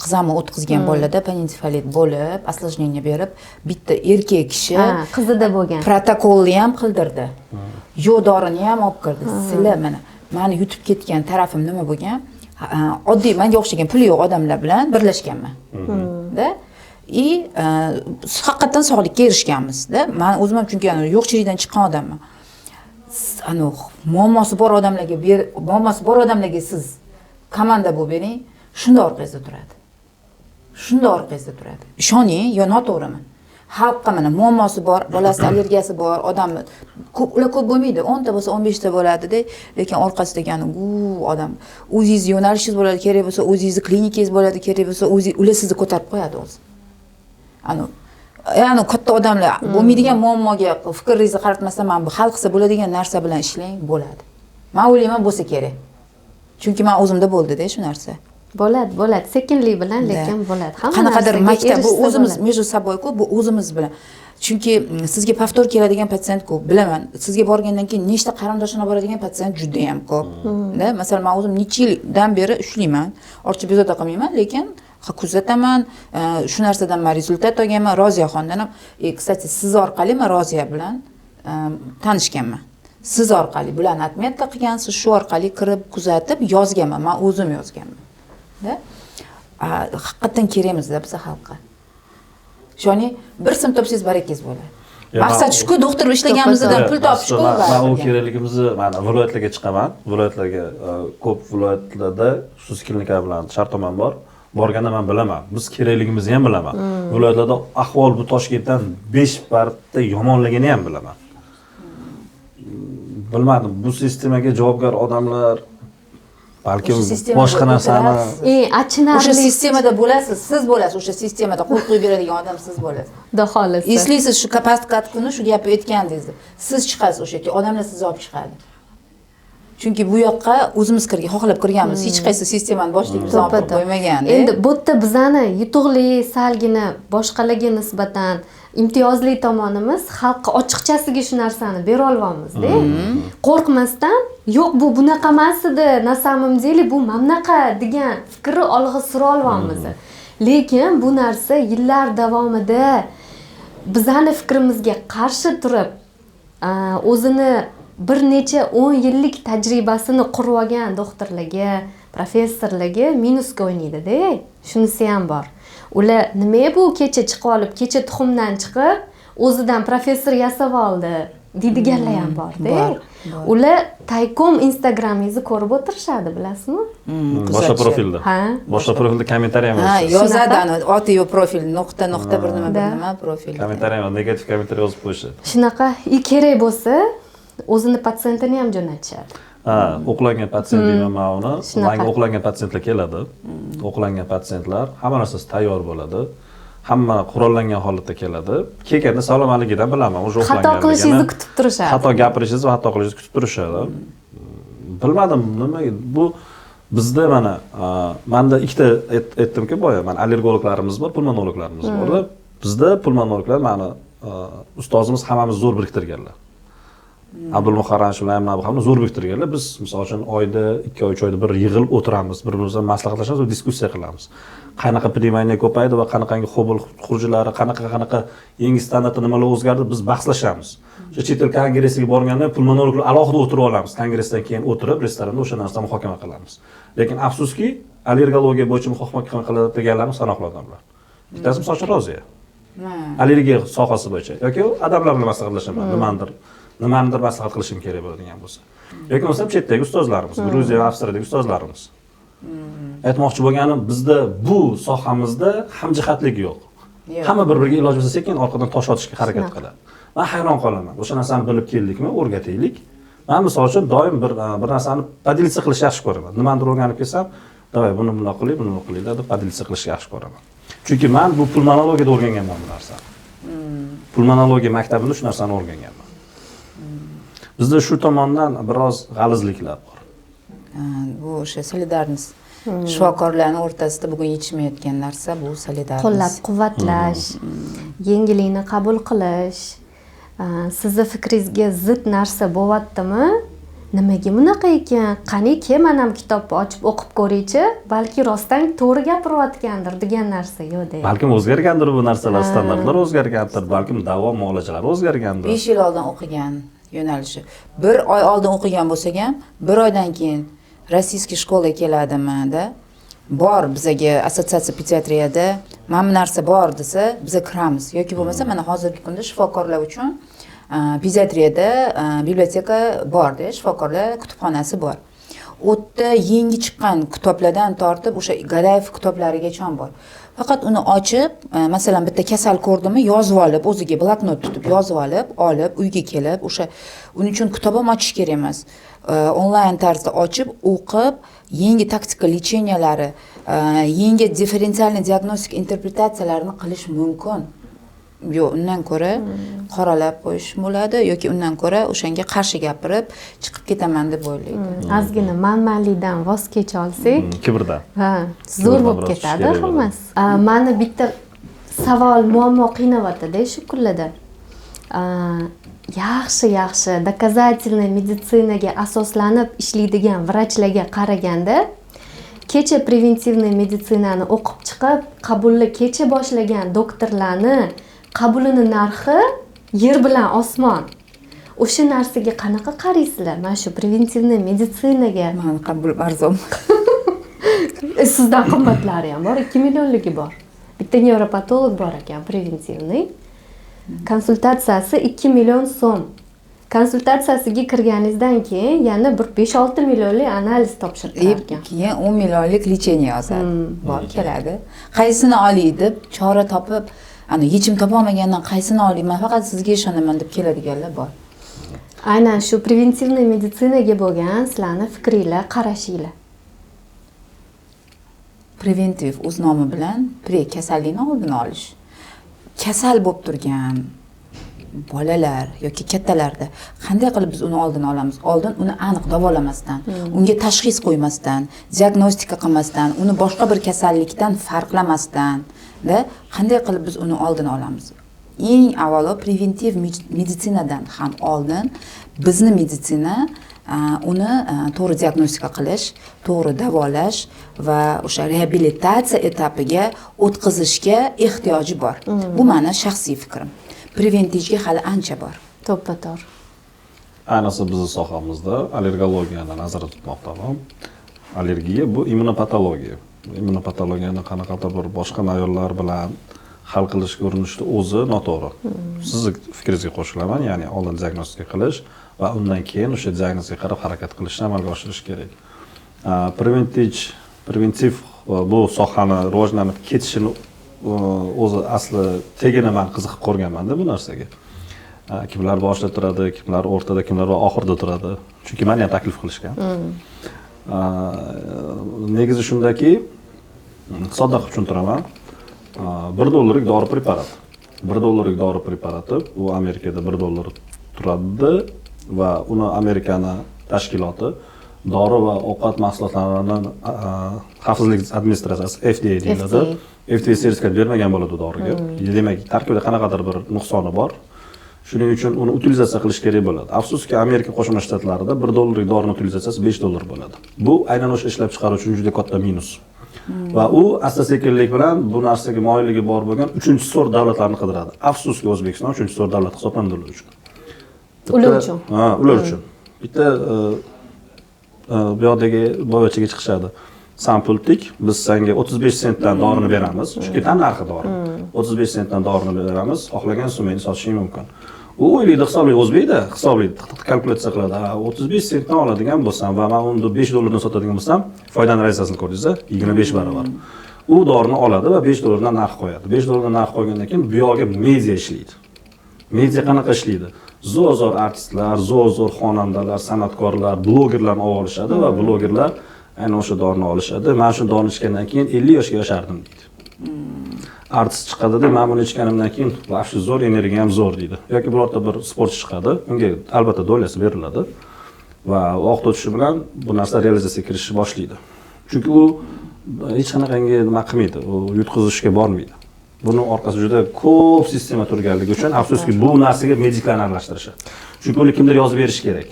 qizamni o'tkazgan bolalarda peninsifalit bo'lib, осложнение berib, bitta erkak kishi qizida bo'lgan. Protokolni ham qildirdi. Yo'q dorini ham olib kirdi. Sizlar mana meni yutib ketgan tarafim nima bo'lgan? Oddiy menga o'xshagan puli yo'q odamlar bilan birlashganman. Da haqiqatan sog'likka erishganmiz-da. Men o'zim ham chunki yo'qchilikdan chiqqan odamman. Muammosi bor odamlarga siz komanda bo'lib bering, shunda orqangizda turadi. Ishoning, yo noto'g'rimi? Xalqqa mana muammosi bor, bolasida allergiyasi bor, odamni ular ko'p bo'lmaydi, 10 ta bo'lsa 15 ta bo'ladi-da, lekin orqasidan odam o'zingiz yo'nalishingiz bo'ladi, kerak bo'lsa o'zingiz klinikangiz bo'ladi, kerak bo'lsa ular sizni ko'tarib qo'yadi o'zi. Ya'ni katta odamlar bo'lmaydigan muammoga fikringizni qaratmasdan men bu hal qilsa bo'ladigan narsa bilan ishlang, bo'ladi. Men o'ylayman bo'lsa kerak. Chunki men o'zimda bo'ldi-da shu narsa. Bo'ladi, sekinlik bilan, lekin bo'ladi. Qanaqadir maktab bu o'zimiz между собой-ku, bu o'zimiz bilan. Chunki sizga повтор keladigan patsient ko'p, bilaman. Sizga borgandan keyin nechta qarindoshina boradigan patsient juda ham ko'p. Masalan, men o'zim necha yildan beri ishlayman, ortiqcha bezovta qilmayman, lekin kuzataman, shu narsadan men rezultat olganman. Roziyaxondan ham, kстати, siz orqali men Roziya bilan tanishganman. Siz orqali bularni atmetka qilgansiz, shu orqali kirib kuzatib yozganman, men o'zim yozganman. Haqiqatan kerakmizda biz xalqqa. Shuni bir simptomsiz barakangiz bo'ladi. Maqsad shuku, doktor ishlaganimizdan pul topishku. Men u kerakligimizni mana viloyatlarga chiqaman. Viloyatlarga ko'p viloyatlarda xususiy klinika bilan shartnomam bor. Borganda men bilaman. Biz kerakligimizni ham bilaman. Viloyatlarda ahvol bu Toshkentdan 5 marta yomonligini ham bilaman. Bilmadim, bu sistemaga javobgar odamlar balkim boshqa narsani achinarli o'sha sistemada bo'lasiz, siz bo'lasiz, o'sha sistemada qo'l qo'yib beradigan odam siz bo'lasiz. Xudo xohlasa. Eslisiz shu past kuni shu gapni aytgandingiz. Siz chiqasiz o'sha yerga, odamlar sizni olib chiqadi. Chunki bu yoqqa o'zimiz xohlab kirganmiz. Hech qaysi sistemani boshligimiz olib qo'ymagan. Endi bu yerda bizani yutuqli, salgina boshqalarga nisbatan imtiyozli tomonimiz xalqqa ochiqchasiga shu narsani bera olamiz-da. Qo'rqmasdan, yo'q bu bunaqa emas edi, na samim deylik, bu mamnaqa degan fikrni olg'a sura olamiz. Lekin bu narsa yillar davomida bizani fikrimizga qarshi turib, o'zini bir necha 10 yillik tajribasini qurib olgan doktorlarga, professorlarga minusga o'ynaydi-da. Shunisi ham bor. Ular nima bu kecha chiqib olib, kecha tuxumdan chiqib, o'zidan professor yasab oldi deydiganlar ham bor-da. Ular taykom Instagramingizni ko'rib o'tirishadi, bilasizmi? Boshqa profilda. Boshqa profilda kommentariy ham yozadi, oti yo'q profil, nuqta bir nima profil. Kommentariy ham negativ kommentariy yozib qo'yishadi. Shunaqa, kerak bo'lsa, o'zini patsiyentini ham jo'natishadi. O'qlangan patsiyent deyman men uni. Menga o'qlangan patsiyentlar keladi. O'qlangan patsiyentlar hamma narsasi tayyor bo'ladi. Hamma qurollangan holatda keladi. Kelganda salomatligidan bilaman, o'sha o'qlanganligini. Xato qilishingizni kutib turishadi. Xato gapirishingizni va xato qilishingizni kutib turishadi. Bilmadim, nima bu bizda mana menda ikkita aytdimki boya, mana allergologlarimiz bor, pulmonologlarimiz bor. Bizda pulmonologlar mana ustozimiz hammamiz zo'r biriktirganlar. Abdulmuharram bilan hamma zo'r biriktirganlar. Biz misol uchun oyda 2-3 oyda bir yig'ilib o'tiramiz, bir-birimizga maslahatlashamiz va diskussiya qilamiz. Qanaqa pnevmoniya ko'paydi va qanaqangi xobul xurujlari, qanaqa yangi standartda nimalar o'zgardi, biz bahslashamiz. O'sha chet el kongressiga borganda pulmonologlar alohida o'tirib olamiz. Kongressdan keyin o'tirib restoranda o'sha narsani muhokama qilamiz. Lekin afsuski, allergologiya bo'yicha muhokama qiladiganlarimiz sanoqli odamlar. Bittasi misol uchun Roziya. Allergiya sohasi bo'yicha yoki odamlar bilan maslahatlashaman, nimanidir maslahat qilishim kerak bo'ladigan bo'lsa. Yoki bo'lsa chetdagi ustozlarimiz, Gruziya va Avstriyadagi ustozlarimiz. Aytmoqchi bo'lganim, bizda bu sohamizda hamjihatlik yo'q. Hamma bir-biriga iloj bo'lsa sekin orqadan tosh otishga harakat qiladi. Men hayron qolaman. O'sha narsani bilib keldikmi, o'rgataylik. Men misol uchun doim bir narsani podelitsiya qilishni yaxshi ko'raman. Nimanidir o'rganib kelsam, davay buni bunday qiling, buni bunday qiling deb podelitsiya qilishni yaxshi ko'raman. Chunki men bu pulmonologiyada o'rganganman bu narsani. Pulmonologiya maktabida shu narsani o'rganganman. Bizda shu tomondan biroz g'alizliklar bor. Bu o'sha solidarность shifokorlarning o'rtasida bugun yetishmayotgan narsa bu solidarность. Qo'llab-quvvatlash, yengillikni qabul qilish, sizni fikringizga zid narsa bo'lyaptimi? Nimaga bunaqa ekan? Qani mana ham kitobni ochib o'qib ko'ringchi, balki rostdan to'g'ri gapiryotgandir degan narsa yo'q-da. Balkim o'zgargandir bu narsalar, standartlar o'zgargandir, balkim davo muolajalari o'zgargandir. 5 yil oldin o'qigan yo'nalishi. 1 oy oldin o'qigan bo'lsak ham, 1 oydan keyin rossiyskiy shkolaga keladimi-da, bor bizaga assotsiatsiya pediatriyada mana bu narsa bor desa, biz kiramiz. Yoki bo'lmasa mana hozirgi kunda shifokorlar uchun pediatriyada biblioteka bor-da, shifokorlar kutubxonasi bor. U yerda yangi chiqqan kitoblardan tortib o'sha Gadayev kitoblarigacha bor. Faqat uni ochib, masalan bitta kasal ko'rdimi, yozib olib, o'ziga bloknot tutib yozib olib, uyga kelib, o'sha uning uchun kitob ham ochish kerak emas. Onlayn tarzda ochib, o'qib, yangi taktika lecheniялari, yangi differensialniy diagnostik interpretatsiyalarini qilish mumkin. Yo'q, undan ko'ra qoralab qo'yish bo'ladi yoki undan ko'ra o'shanga qarshi gapirib chiqib ketaman deb o'ylaydi. Ozgina manmanlikdan voz kecha olsak, kibrdan. Zo'r bo'lib ketadi hammasi. Meni bitta savol, muammo qiynayotdi-da shu kunlarda. Yaxshi доказательный meditsinaga asoslanib ishlaydigan vrachlarga qaraganda, kecha preventivniy meditsinani o'qib chiqib, qabulni kecha boshlagan doktorlarni qabulini narxi yer bilan osmon. O'sha narsaga qanaqa qaraysizlar? Mana shu preventivniy meditsinaga. Men qabul arzon. Sizdan qimmatlari ham bor, 2 millionligi bor. Bitta nevropatolog bor ekan preventivniy. Konsultatsiyasi 2 million so'm. Konsultatsiyasiga kirganingizdan keyin yana bir 5-6 millionlik analiz topshirtirar ekan. Keyin 10 millionlik lecheniya yozadi. Bor keladi. Qaysini olay deb chora topib, ana yechim topolmagandan qaysini olayman, faqat sizga ishonaman deb keladiganlar bor. Aynan shu preventivniy meditsinaga bo'lgan sizlarning fikringlar, qarashinglar. Preventiv o'z nomi bilan pre kasallikni oldini olish. Kasal bo'lib turgan bolalar yoki kattalarda qanday qilib biz uni oldini olamiz? Oldin uni aniq davolamasdan, unga tashxis qo'ymasdan, diagnostika qilmasdan, uni boshqa bir kasallikdan farqlamasdan, qanday qilib biz uni oldini olamiz? Eng avvalo preventiv meditsinadan ham oldin bizni meditsina uni to'g'ri diagnostika qilish, to'g'ri davolash va o'sha reabilitatsiya etapiga o'tkazishga ehtiyoji bor. Bu meni shaxsiy fikrim. Preventivga hali ancha bor. To'ppa-to'g'ri. Ayniqsa bizning sohamizda allergologiyani nazarda tutmoqdaman. Allergiya bu immunopatologiya. Immunopatologiyani qanaqadir bir boshqa ayollar bilan hal qilish ko'rinishida o'zi noto'g'ri. Sizning fikringizga qo'shilaman, ya'ni oldin diagnostika qilish va undan keyin o'sha diagnozga qarab harakat qilishni amalga oshirish kerak. Preventiv bu sohani rivojlanib ketishini o'zi asli tegini men qiziqib ko'rganman-da bu narsaga. Kimlar boshida turadi, kimlar o'rtada, kimlar oxirida turadi. Chunki meni ham taklif qilishgan. Negizi shundaki, sodda qilib tushuntiraman. $1 dori preparat. $1 dori preparati u Amerikada $1 turadi va uni Amerikani tashkiloti dori va ovqat mahsulotlarining xavfsizlik administratsiyasi FDA deyiladi. FDA sertifikat bermagan bo'ladi doriga. Demak, tarkibida qanaqadir bir nuqsoni bor. Shuning uchun uni utilizatsiya qilish kerak bo'ladi. Afsuski, Amerika Qo'shma Shtatlarida $1 dorini utilizatsiyasi $5 bo'ladi. Bu aynan o'sha ishlab chiqaruvchi uchun juda katta minus. Va u asta-sekinlik bilan bu narsaga moyilligi bor bo'lgan 3-sort davlatlarni qidiradi. Afsuski, O'zbekiston 3-sort davlat hisoblanadi ular uchun. Ular uchun. Ular uchun. Bitta bu yoqdagi boyvachaga chiqishadi. San pultik, biz senga 35 sentdan dorini beramiz. Chunki tan narxi dori. 35 sentdan dorini beramiz, xohlagan summani sotishing mumkin. U o'ylaydi, hisoblaydi, o'zbekda hisoblaydi, kalkulyatsiya qiladi. 35 sentdan oladigan bo'lsam va men uni $5 dan sotadigan bo'lsam, foydani raziyasini ko'rdingiz, 25 barobar. U dorini oladi va $5 dan narx qo'yadi. $5 dan narx qo'ygandan keyin bu yoqga media ishlaydi. Media qanaqa ishlaydi? Zo'r artistlar, zo'r xonandalar, san'atkorlar, blogerlarni olishadi va blogerlar aynan o'sha dorini olishadi. Men shu dorini ichgandan keyin 50 yoshga yoshardim deydi. Artist chiqadi-da, men buni ichganimdan keyin vaqti zo'r, energiya ham zo'r deydi. Yoki birorta bir sportchi chiqadi, unga albatta dolyasi beriladi va vaqt o'tishi bilan bu narsa realizatsiyaga kirishni boshlaydi. Chunki u hech qanaqangi nima qilmaydi, u yutqizishga bormaydi. Buning orqasida juda ko'p sistema turganligi uchun afsuski bu narsaga mediklarni aralashtirishadi. Chunki uni kimdir yozib berish kerak.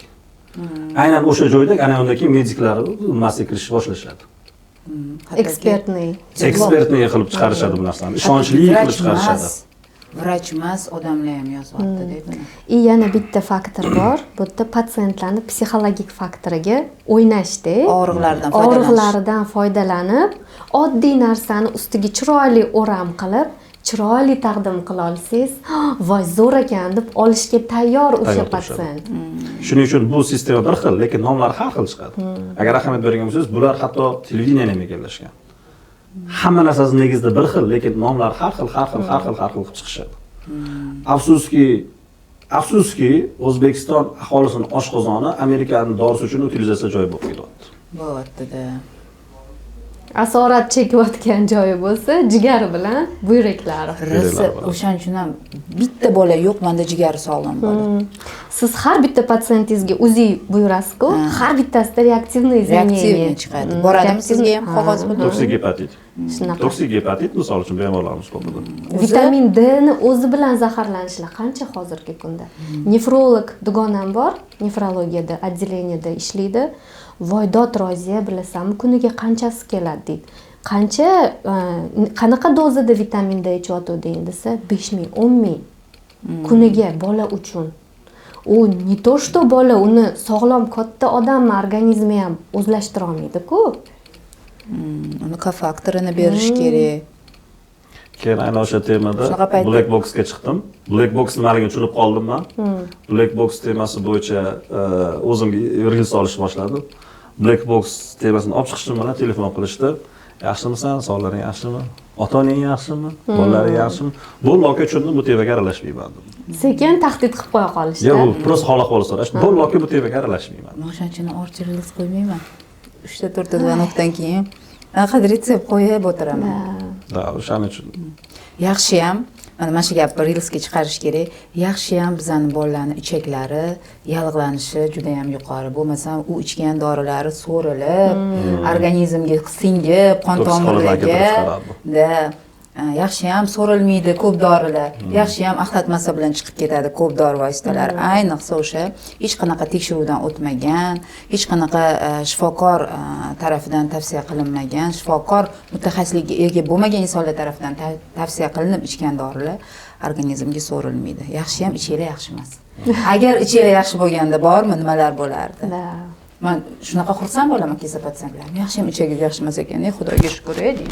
Aynan o'sha joyda ana undan keyin mediklar nimasiga kirishni boshlashadi. Ekspertniy qilib chiqarishadi bu narsani. Ishonchli qilib chiqarishadi. Vrach emas, odamlar ham yozyapti deydi. Yana bitta faktor bor. Bu yerda patsientlarning psixologik faktoriga o'ynashda, og'riqlaridan foydalanib, oddiy narsani ustiga chiroyli o'ram qilib, chiroyli taqdim qila olsangiz, voy zo'r ekan deb olishga tayyor o'sha patsient. Shuning uchun bu sistema bir xil, lekin nomlari har xil chiqadi. Agar ahamiyat bergan bo'lsangiz, bular hatto televideniyani ham egallashgan. Hamma narsasi negizida bir xil, lekin nomlar har xil qilib chiqishadi. Afsuski, O'zbekiston aholisining oshqozoni Amerikaning dorisi uchun utilizatsiya joyi bo'lib ketyapti. Bo'lyapti-da. Asorat chekayotgan joyi bo'lsa, jigari bilan buyraklari. O'shaning uchun ham bitta bola yo'q, menda jigari sog'lom bola. Siz har bitta patsientingizga UZI buyurasiz-ku, har bittasida reaktivniy reaksiya chiqadi. Boradimi sizga ham qog'oz pul? Toksik gepatit. Toksik gepatit misol uchun bemorlarimiz ko'pida. Vitamin D ni o'zi bilan zaharlanishlar qancha hozirgi kunda? Nefrolog dugonam bor, nefrologiyada отделениеda ishlaydi. Voydod Roziya bilasanmi, kuniga qanchasi keladi deydi. Qanaqa dozada vitamin D ichyotding desa, 5000, 10000 kuniga bola uchun. U не то что bola, uni sog'lom katta odam organizmi ham o'zlashtira olmaydi-ku. Uni kofaktorini berish kerak. Keyin aynan o'sha temada Shunaqa paytda- Black Box'ga chiqdim. Black Box nimaligini tushunib qoldim men. Black Box temasi bo'yicha o'zimga reels olishni boshladim. Black Box temasini olib chiqishim bilan telefon qilishdi. Yaxshimisan? Sog'lig'ing yaxshimi? Ota-onang yaxshimi? Bolalaring yaxshimi? Bo'ldi, aka tushundim, bu temaga aralashmayman dedim. Sekin tahdid qilib qo'ya qolishdi. Yo'q, bu prosta holat so'rash. Bo'ldi, aka bu temaga aralashmayman. Men o'shanchani orcha reels qo'ymayman. 3-4 zvonokdan keyin faqat retsept qo'yib o'tiraman. Da, o'shaning uchun. Yaxshiyam, mana shu gapni reelsga chiqarish kerak. Yaxshiyam bizani bolalarning ichaklari, yallig'lanishi juda ham yuqori. Bo'lmasa, u ichgan dorilari so'rilib, organizmga singib, qon tomirlariga da yaxshiyam so'rilmaydi ko'p dorilar. Yaxshiyam axlatmasa bilan chiqib ketadi ko'p dori vositalari. Ayniqsa o'sha hech qanaqa tekshiruvdan o'tmagan, hech qanaqa shifokor tarafidan tavsiya qilinmagan, shifokor mutaxassisligiga ega bo'lmagan insonlar tarafidan tavsiya qilinib ichgan dorilar organizmga so'rilmaydi. Yaxshiyam ichinglar yaxshi emas. Agar ichinglar yaxshi bo'lganda bormi, nimalar bo'lardi? Men shunaqa xursand bo'laman kelsa patsientlar. Yaxshiyam ichagingiz yaxshi emas ekan, Xudoga shukr deydi.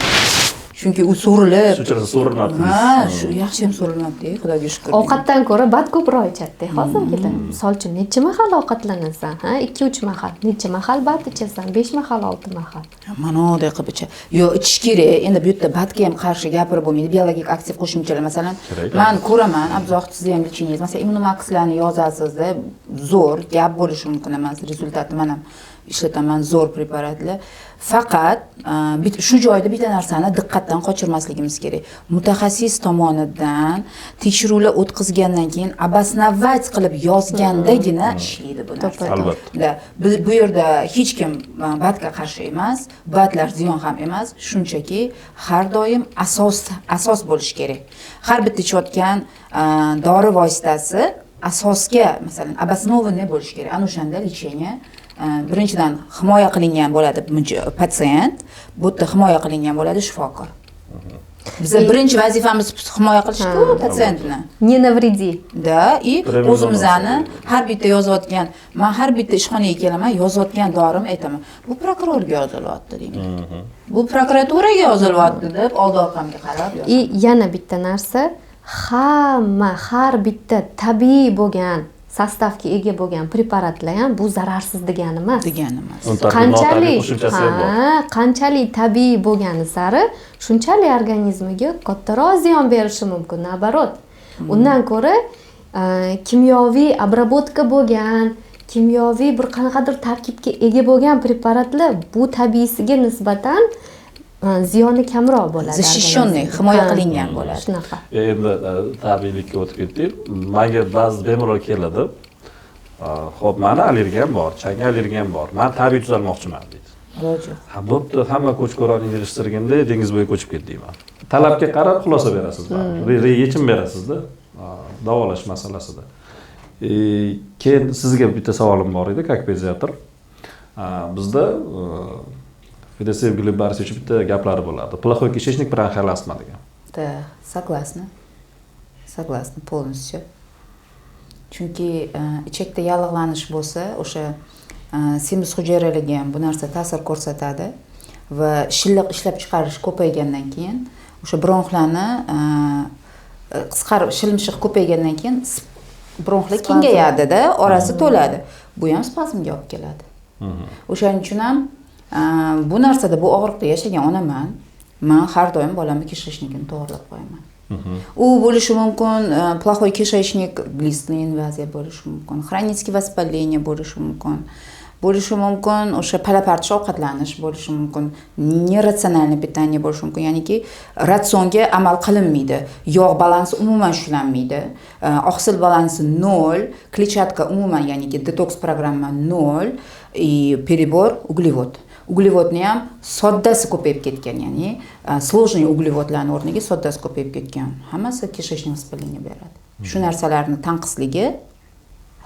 Chunki u so'rilib. Shunchalik so'rilmabdi. Ha, shu yaxshi ham so'rilmabdi, Xudoga shukr. Ovqatdan ko'ra bad ko'proq ichadi hozirgida. Misol uchun necha mahal ovqatlanasan? Ha, 2-3 mahal. Necha mahal bad ichasan? 5 mahal, 6 mahal. Mana unday qilib icha. Yo, ichish kerak. Endi bu yerda badga ham qarshi gapirib bo'lmaydi. Biologik aktiv qo'shimchalar, masalan, men ko'raman, Abzoq sizni ham lichingiz. Masalan, Immunomaxlarni yozasizda, zo'r gap bo'lishi mumkin emas. Rezultati men ham ishlataman zo'r preparatlar. Faqat shu joyda bitta narsani diqqatdan qochirmasligimiz kerak. Mutaxassis tomonidan tekshiruvlar o'tkazgandan keyin abasnavvat qilib yozgandagina ishlaydi bu narsa. Albatta. Bu yerda hech kim badga qarshi emas, badlar ziyon ham emas, shunchaki har doim asos bo'lish kerak. Har bitta ichayotgan dori vositasi asosga, masalan, abasnovniy bo'lish kerak. Ana o'shanda lecheniya birinchidan himoya qilingan bo'ladi patsient, bu yerda himoya qilingan bo'ladi shifokor. Bizning birinchi vazifamiz himoya qilish-ku patsientni. Не навреди. Da, o'zimizni har bitta yozayotgan, men har bitta ishxonaga kelaman, yozayotgan dorim aytaman. Bu prokurorga yozilyapti deyman. Bu prokuraturaga yozilyapti deb oldi orqamga qarab yozaman. Yana bitta narsa, har bitta tabiiy bo'lgan sostavga ega bo'lgan preparatlar ham bu zararsiz degani emas. Qanchalik tabiiy bo'lgani sari shunchalik organizmiga kattaroq ziyon berishi mumkin. Nabarot. Undan ko'ra kimyoviy обработка bo'lgan, kimyoviy bir qanaqadir tarkibga ega bo'lgan preparatlar bu tabiiysiga nisbatan ziyoni kamroq bo'ladi. Защищенный, himoya qilingan bo'ladi. Shunaqa. Endi tabiiylikka o'tib ketdik. Menga ba'zi bemorlar keladi. Xo'p, meni allergiyam bor, changga allergiyam bor. Men tabiiy tuzalmoqchiman deydi. Ha, bo'pti, hamma ko'ch-ko'ronni yig'ishtirganda dengiz bo'yi ko'chib ketdik men. Talabga qarab xulosa berasiz, yechim berasiz-da, davolash masalasida. Keyin sizga bitta savolim bor edi, как pediatr. Bizda Fedosey Глеб Борисович bitta gaplari bo'lardi. Плохой кишечник bronxial astma degan. Да, согласна. Согласна полностью. Chunki ichakda yallig'lanish bo'lsa, o'sha semiz hujayraligi ham bu narsa ta'sir ko'rsatadi va shilliq ishlab chiqarish ko'paygandan keyin o'sha bronxlarni qisqarib, shilmishiq ko'paygandan keyin bronxlar kengayadi-da, orasi to'ladi. Bu ham spazmga olib keladi. O'shaning uchun ham bu narsada bu og'riqda yashagan onaman. Men har doim bolamni kishishnikini to'g'rilab qo'yaman. U bo'lishi mumkin, плохой кишечник, глистная invaziya bo'lishi mumkin, хроническое воспаление bo'lishi mumkin. Bo'lishi mumkin, o'sha palapartish ovqatlanish bo'lishi mumkin, neratsionalniy питание bo'lishi mumkin, ya'niki ratsionga amal qilinmaydi, yog' balansi umuman ushlanmaydi, oqsil balansi 0, kletchatka umuman, ya'niki detoks programma 0, перебор углевод. Uglevodni ham soddasi ko'payib ketgan, ya'ni сложный uglevodlarning o'rniga soddasi ko'payib ketgan. Hammasi kishechnik воспаление beradi. Shu narsalarni tanqisligi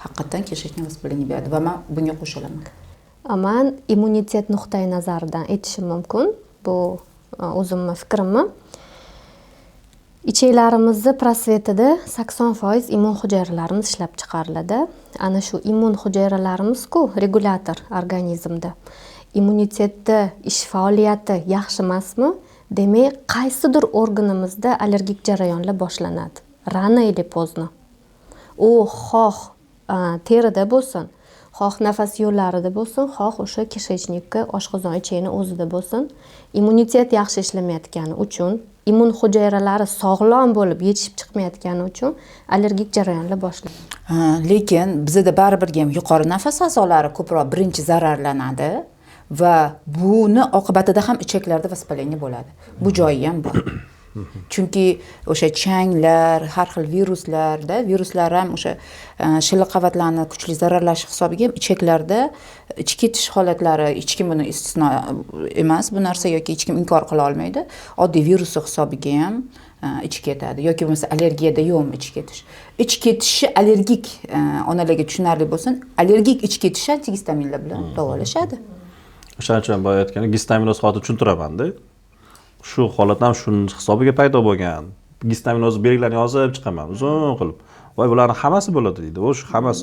haqiqatan kishechnik воспаление beradi va men bunga qo'shilaman. Men immunitet nuqtai nazaridan aytishim mumkin. Bu o'zimning fikrimmi. Ichaklarimizni prosvetida 80% immun hujayralarimiz ishlab chiqariladi. Ana shu immun hujayralarimiz-ku regulyator organizmda. Immunitetda ish faoliyati yaxshi emasmi? demak qaysidir organimizda allergik jarayonlar boshlanadi rano или поздно. U xoh terida bo'lsin, xoh nafas yo'llarida bo'lsin, xoh o'sha kishechnikka, oshqozon ichigining o'zida bo'lsin, immunitet yaxshi ishlamayotgani uchun, immun hujayralari sog'lom bo'lib yetishib chiqmayotgani uchun allergik jarayonlar boshlanadi. Lekin bizda baribir ham yuqori nafas a'zolari ko'proq birinchi zararlanadi va buni oqibatida ham ichaklarda vоспаление bo'ladi. Bu joyi ham bor. Chunki o'sha changlar, har xil viruslar ham o'sha shilliq qavatlarni kuchli zararlash hisobiga ham ichaklarda ichib ketish holatlari, hech kim buni istisno emas bu narsa yoki hech kim inkor qila olmaydi. Oddiy virus hisobiga ham ichib ketadi yoki bo'lmasa allergiyada yo'qmi ichib ketish. Ichib ketishi allergik onalarga tushunarli bo'lsin, allergik ichib ketishi antigistaminlar bilan davolashadi. O'shaning uchun boya aytgan gistaminos holatini tushuntiraman-da. Shu holat ham shuning hisobiga paydo bo'lgan. Gistaminos belgilarini yozib chiqaman uzun qilib. Voy bularning hammasi bo'ladi deydi. Shu hammasi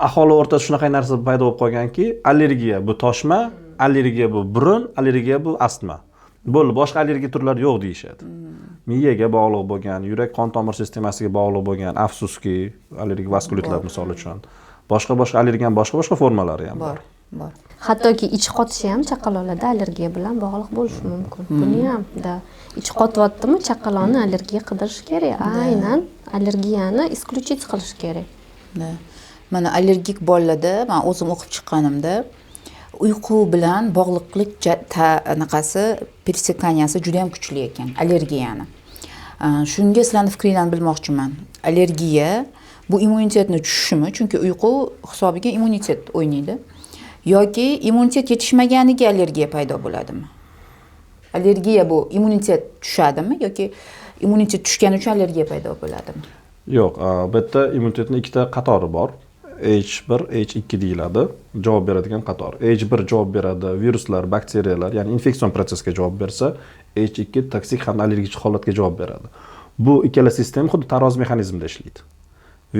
aholi o'rtasida shunaqa narsa paydo bo'lib qolganki, allergiya bu toshma, allergiya bu burun, allergiya bu astma. Bo'ldi, boshqa allergiya turlari yo'q deyishadi. Miyaga bog'liq bo'lgan, yurak qon tomir sistemasiga bog'liq bo'lgan, afsuski, allergik vaskulitlar misol uchun. Boshqa allergiyaning boshqa formalari ham bor. Hattoki ich qotishi ham chaqaloqlarda allergiya bilan bog'liq bo'lishi mumkin. Buni ham ich qotyaptimi, chaqaloqni allergiya qidirish kerak. Aynan allergiyani исключить qilish kerak. Mana allergik bolalarda men o'zim o'qib chiqqanimda uyqu bilan bog'liqlik anaqasi persekaniyasi juda ham kuchli ekan, allergiyani. Shunga sizlarning fikringizni bilmoqchiman. Allergiya bu immunitetni tushishimi? Chunki uyqu hisobiga immunitet o'ynaydi. Yoki immunitet yetishmaganiga allergiya paydo bo'ladimi? Allergiya bu immunitet tushadimi yoki immunitet tushgani uchun allergiya paydo bo'ladimi? Yo'q, bu yerda immunitetning ikkita qatori bor. H1, H2 deyiladi. Javob beradigan qator. H1 javob beradi viruslar, bakteriyalar, ya'ni infeksion prosesga javob bersa, H2 toksik hamda allergik holatga javob beradi. Bu ikkala sistema xuddi tarozi mexanizmida ishlaydi.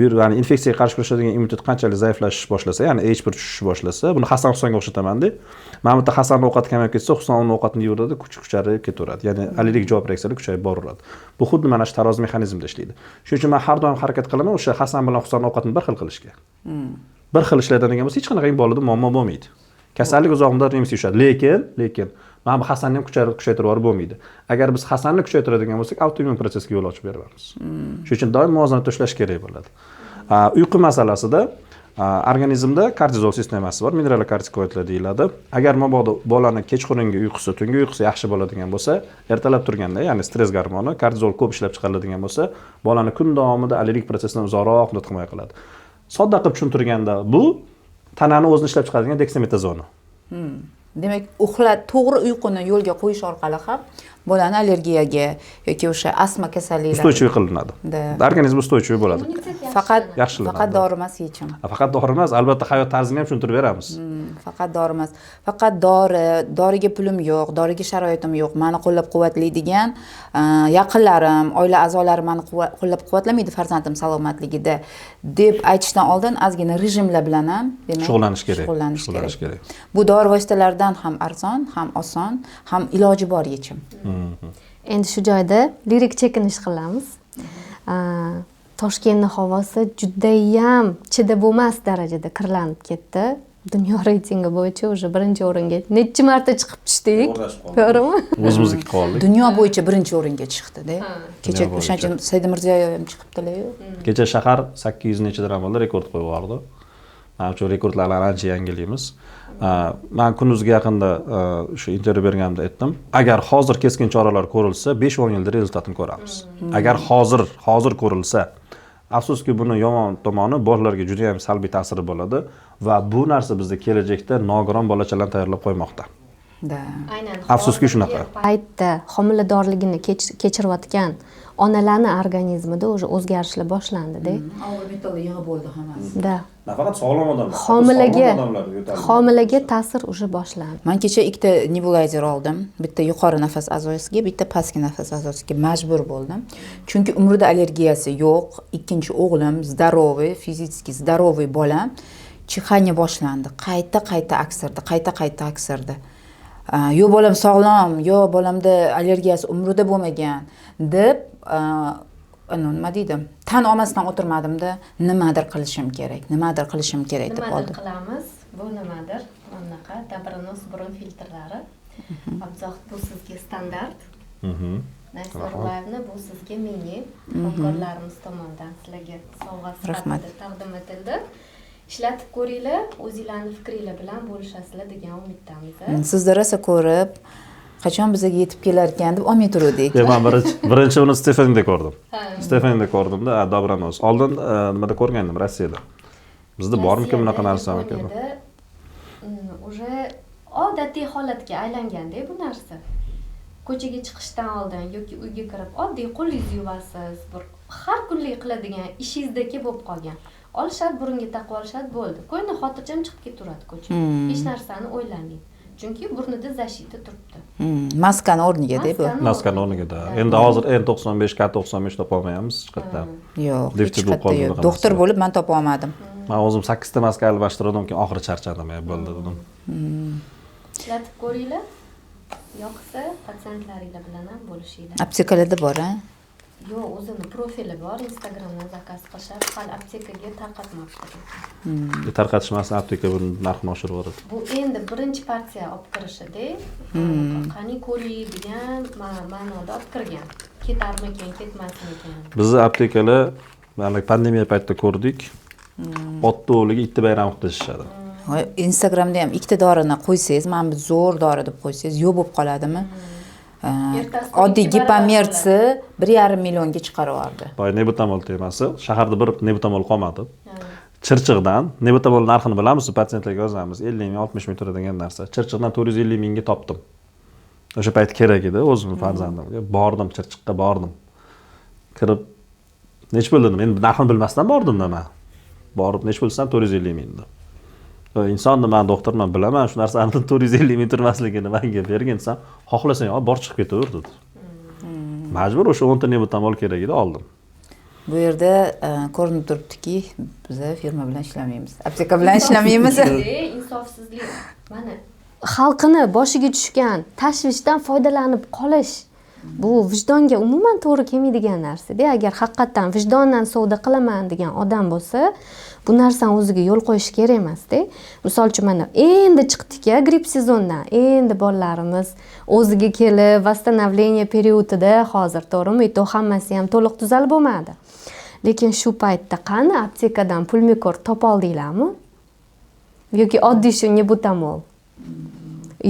Ya'ni infeksiyaga qarshi kurashadigan immunitet qanchalik zaiflashish boshlasa, ya'ni H1 tushish boshlasa, buni Hasan Husanga o'xshataman-da. Mana bu yerda Hasanning ovqati kamayib ketsa, Husan uning ovqatini yeyveradi, kuchayib ketaveradi. Ya'ni allergik javob reaksiyalari kuchayib boraveradi. Bu xuddi mana shu tarozi mexanizmida ishlaydi. Shuning uchun men har doim harakat qilaman o'sha Hasan bilan Husanning ovqatini bir xil qilishga. Bir xil ishlaydigan bo'lsa, hech qanaqa bolada muammo bo'lmaydi. Kasallik uzoq muddat remisiya ushadi. Lekin mana bu Hasanni ham kuchaytirib yuborib bo'lmaydi. Agar biz Hasanni kuchaytiradigan bo'lsak, autoimmun prosesga yo'l ochib beramiz. Shuning uchun doim muvozanatda ushlash kerak bo'ladi. Uyqu masalasida organizmda kortizol sistemasi bor, mineral kortikoidlar deyiladi. Agar mabodo bolaning kechqurungi uyqusi, tungi uyqusi yaxshi bo'ladigan bo'lsa, ertalab turganda, ya'ni stress gormoni, kortizol ko'p ishlab chiqariladigan bo'lsa, bolani kun davomida allergik prosesdan uzoqroq muddat himoya qiladi. Sodda qilib tushuntirganda bu tanani o'zini ishlab chiqaradigan deksametazoni. Demak, to'g'ri uyquni yo'lga qo'yish orqali ham bolani allergiyaga yoki o'sha astma kasalliklari ustuvchi qilinadi. Organizm ustuvchi bo'ladi. Faqat dori emas yechim. Faqat dori emas, albatta hayot tarzini ham tushuntirib beramiz. Faqat dori emas. Faqat doriga pulim yo'q, doriga sharoitim yo'q, meni qo'llab-quvvatlaydigan yaqinlarim, oila a'zolarim meni qo'llab-quvvatlamaydi farzandim salomatligida deb aytishdan oldin ozgina rejimlar bilan ham demak shug'ullanish kerak. Bu dori vositalaridan ham arzon, ham oson, ham iloji bor yechim. Endi shu joyda lirik chekinish qilamiz. Toshkentning havosi judayam chidab bo'lmas darajada kirlanib ketdi. Dunyo reytingi bo'yicha уже birinchi o'ringa necha marta chiqib tushdik. To'g'rimi? O'zimizniki qoldik. Dunyo bo'yicha birinchi o'ringa chiqdi-da. Kecha o'shancha Said Mirziyoyev ham chiqibdilar-ku. Kecha shahar 800 nechadan bo'ldi rekord qo'yib yubordi. Mana shu rekordlarni ancha yangilaymiz. Men kunduzgi yaqinda shu intervyu berganimda aytdim. Agar hozir keskin choralar ko'rilsa, 5-10 yilda rezultatini ko'ramiz. Agar hozir ko'rilsa, afsuski buni yomon tomoni bolalarga juda ham salbiy ta'siri bo'ladi va bu narsa bizda kelajakda nogiron bolachalarni tayyorlab qo'ymoqda. Aynan. Afsuski shunaqa. Paytda homiladorligini kechirayotgan onalarning organizmida o'sha o'zgarishlar boshlandi-da. Og'ir metal yig'i bo'ldi hammasi. Nafaqat sog'lom odamlar, homilaga ta'sir o'sha boshlandi. Men kecha ikkita nebulayzer oldim. Bitta yuqori nafas a'zosiga, bitta pastki nafas a'zosiga majbur bo'ldim. Chunki umrida allergiyasi yo'q. Ikkinchi o'g'lim здоровый, fizически здоровый bola. Chixanya boshlandi. Qayta aksirdi. yo bolam sog'lom, yo bolamda allergiyasi umrida bo'lmagan deb nima deydi, tan olmasdan o'tirmadimda, nimadir qilishim kerak deb Nimadir oldim. qilamiz, bu nimadir? Bunaqa Dabronos burun filtrlari. Abzoh bu sizga standart. Nafisa Nurlayevna bu sizga mini hamkorlarimiz tomonidan sizlarga sovg'a sifatida taqdim etildi. Ishlatib ko'ringlar, o'zinglarning fikringlar bilan bo'lishasizlar degan umiddamiz. Sizlar rosa ko'rib, qachon bizga yetib kelar ekan deb olmay turdik. Men birinchi uni Stefanida ko'rdim. Stefanida ko'rdimda, Dabronos. Oldin nimada ko'rgandim, Rossiyada. Bizda bormi-ku bunaqa narsa ekan? Уже odatiy holatga aylanganda bu narsa. Ko'chaga chiqishdan oldin yoki uyga kirib oddiy qo'lingizni yuvasiz, bir har kunlik qiladigan ishingizdagi bo'lib qolgan. Olishadi, burunga taqib olishadi, bo'ldi. Qo'yni xotirjam chiqib ketaveradi ko'chaga. Hech narsani o'ylamang. Chunki burnida zashita turibdi. Maskani o'rniga deb bu. Maskani o'rniga. Endi hozir N95, K95 topa olmaymiz hech qayerda. Yo'q, hech qayerda yo'q. Doktor bo'lib men topa olmadim. Men o'zim 8 ta maska almashtirdim, keyin oxiri charchadim, bo'ldi dedim. Ishlatib ko'ringlar. Yoqsa patsientlaringlar bilan ham bo'lishinglar. Aptekalarda bor-a? Yo'q, o'zini profili bor, Instagramdan zakaz qilishadi, hali aptekaga tarqatmabdi. Tarqatishmasdan apteka buni narxini oshirib yuboradi. Bu endi birinchi partiya olib kirishida, qani ko'ring degan ma'noda olib kirgan. Ketarmikan, ketmasmikan. Bizni aptekalar mana pandemiya paytida ko'rdik. Otni o'liga itti bayram qilib tashishadi. Instagramda ham ikkita dorini qo'ysangiz, mana bu zo'r dori deb qo'ysangiz, yo'q bo'lib qoladimi? Oddiy gipomersi 1,5 millionga chiqarib yubordi. Boy nebutamol temasi, shaharda bir nebutamol qolmadi. Chirchiqdan nebutamol narxini bilamiz, patsientlarga yozamiz, 50 ming, 60 ming turadigan narsa. Chirchiqdan 450 mingga topdim. O'sha payt kerak edi o'zimning farzandimga. Bordim, Chirchiqqa bordim. Kirib nech bo'ldi? Men narxini bilmasdan bordim-da men. Borib nech bo'lsam 450 ming dedi. Insonni men doktorman bilaman, shu narsani 450 ming turmasligini menga bergin desam, xohlasang bor chiqib ketaver dedi. Majbur o'sha 10 ta nebutamol kerak edi, oldim. Bu yerda ko'rinib turibdiki, biz firma bilan ishlamaymiz. Apteka bilan ishlamaymiz. Insofsizlik. Mana xalqini boshiga tushgan tashvishdan foydalanib qolish bu vijdonga umuman to'g'ri kelmaydigan narsa-da. Agar haqiqatan vijdondan savdo qilaman degan odam bo'lsa, bu narsani o'ziga yo'l qo'yish kerak emas-da. Misol uchun mana endi chiqdik-a gripp sezonidan. Endi bolalarimiz o'ziga kelib, восстановление periodida hozir to'g'rimi? To hammasi ham to'liq tuzalib bo'lmadi. Lekin shu paytda qani aptekadan pulmikor topa oldinglarmi? Yoki oddiy shu nebutamol.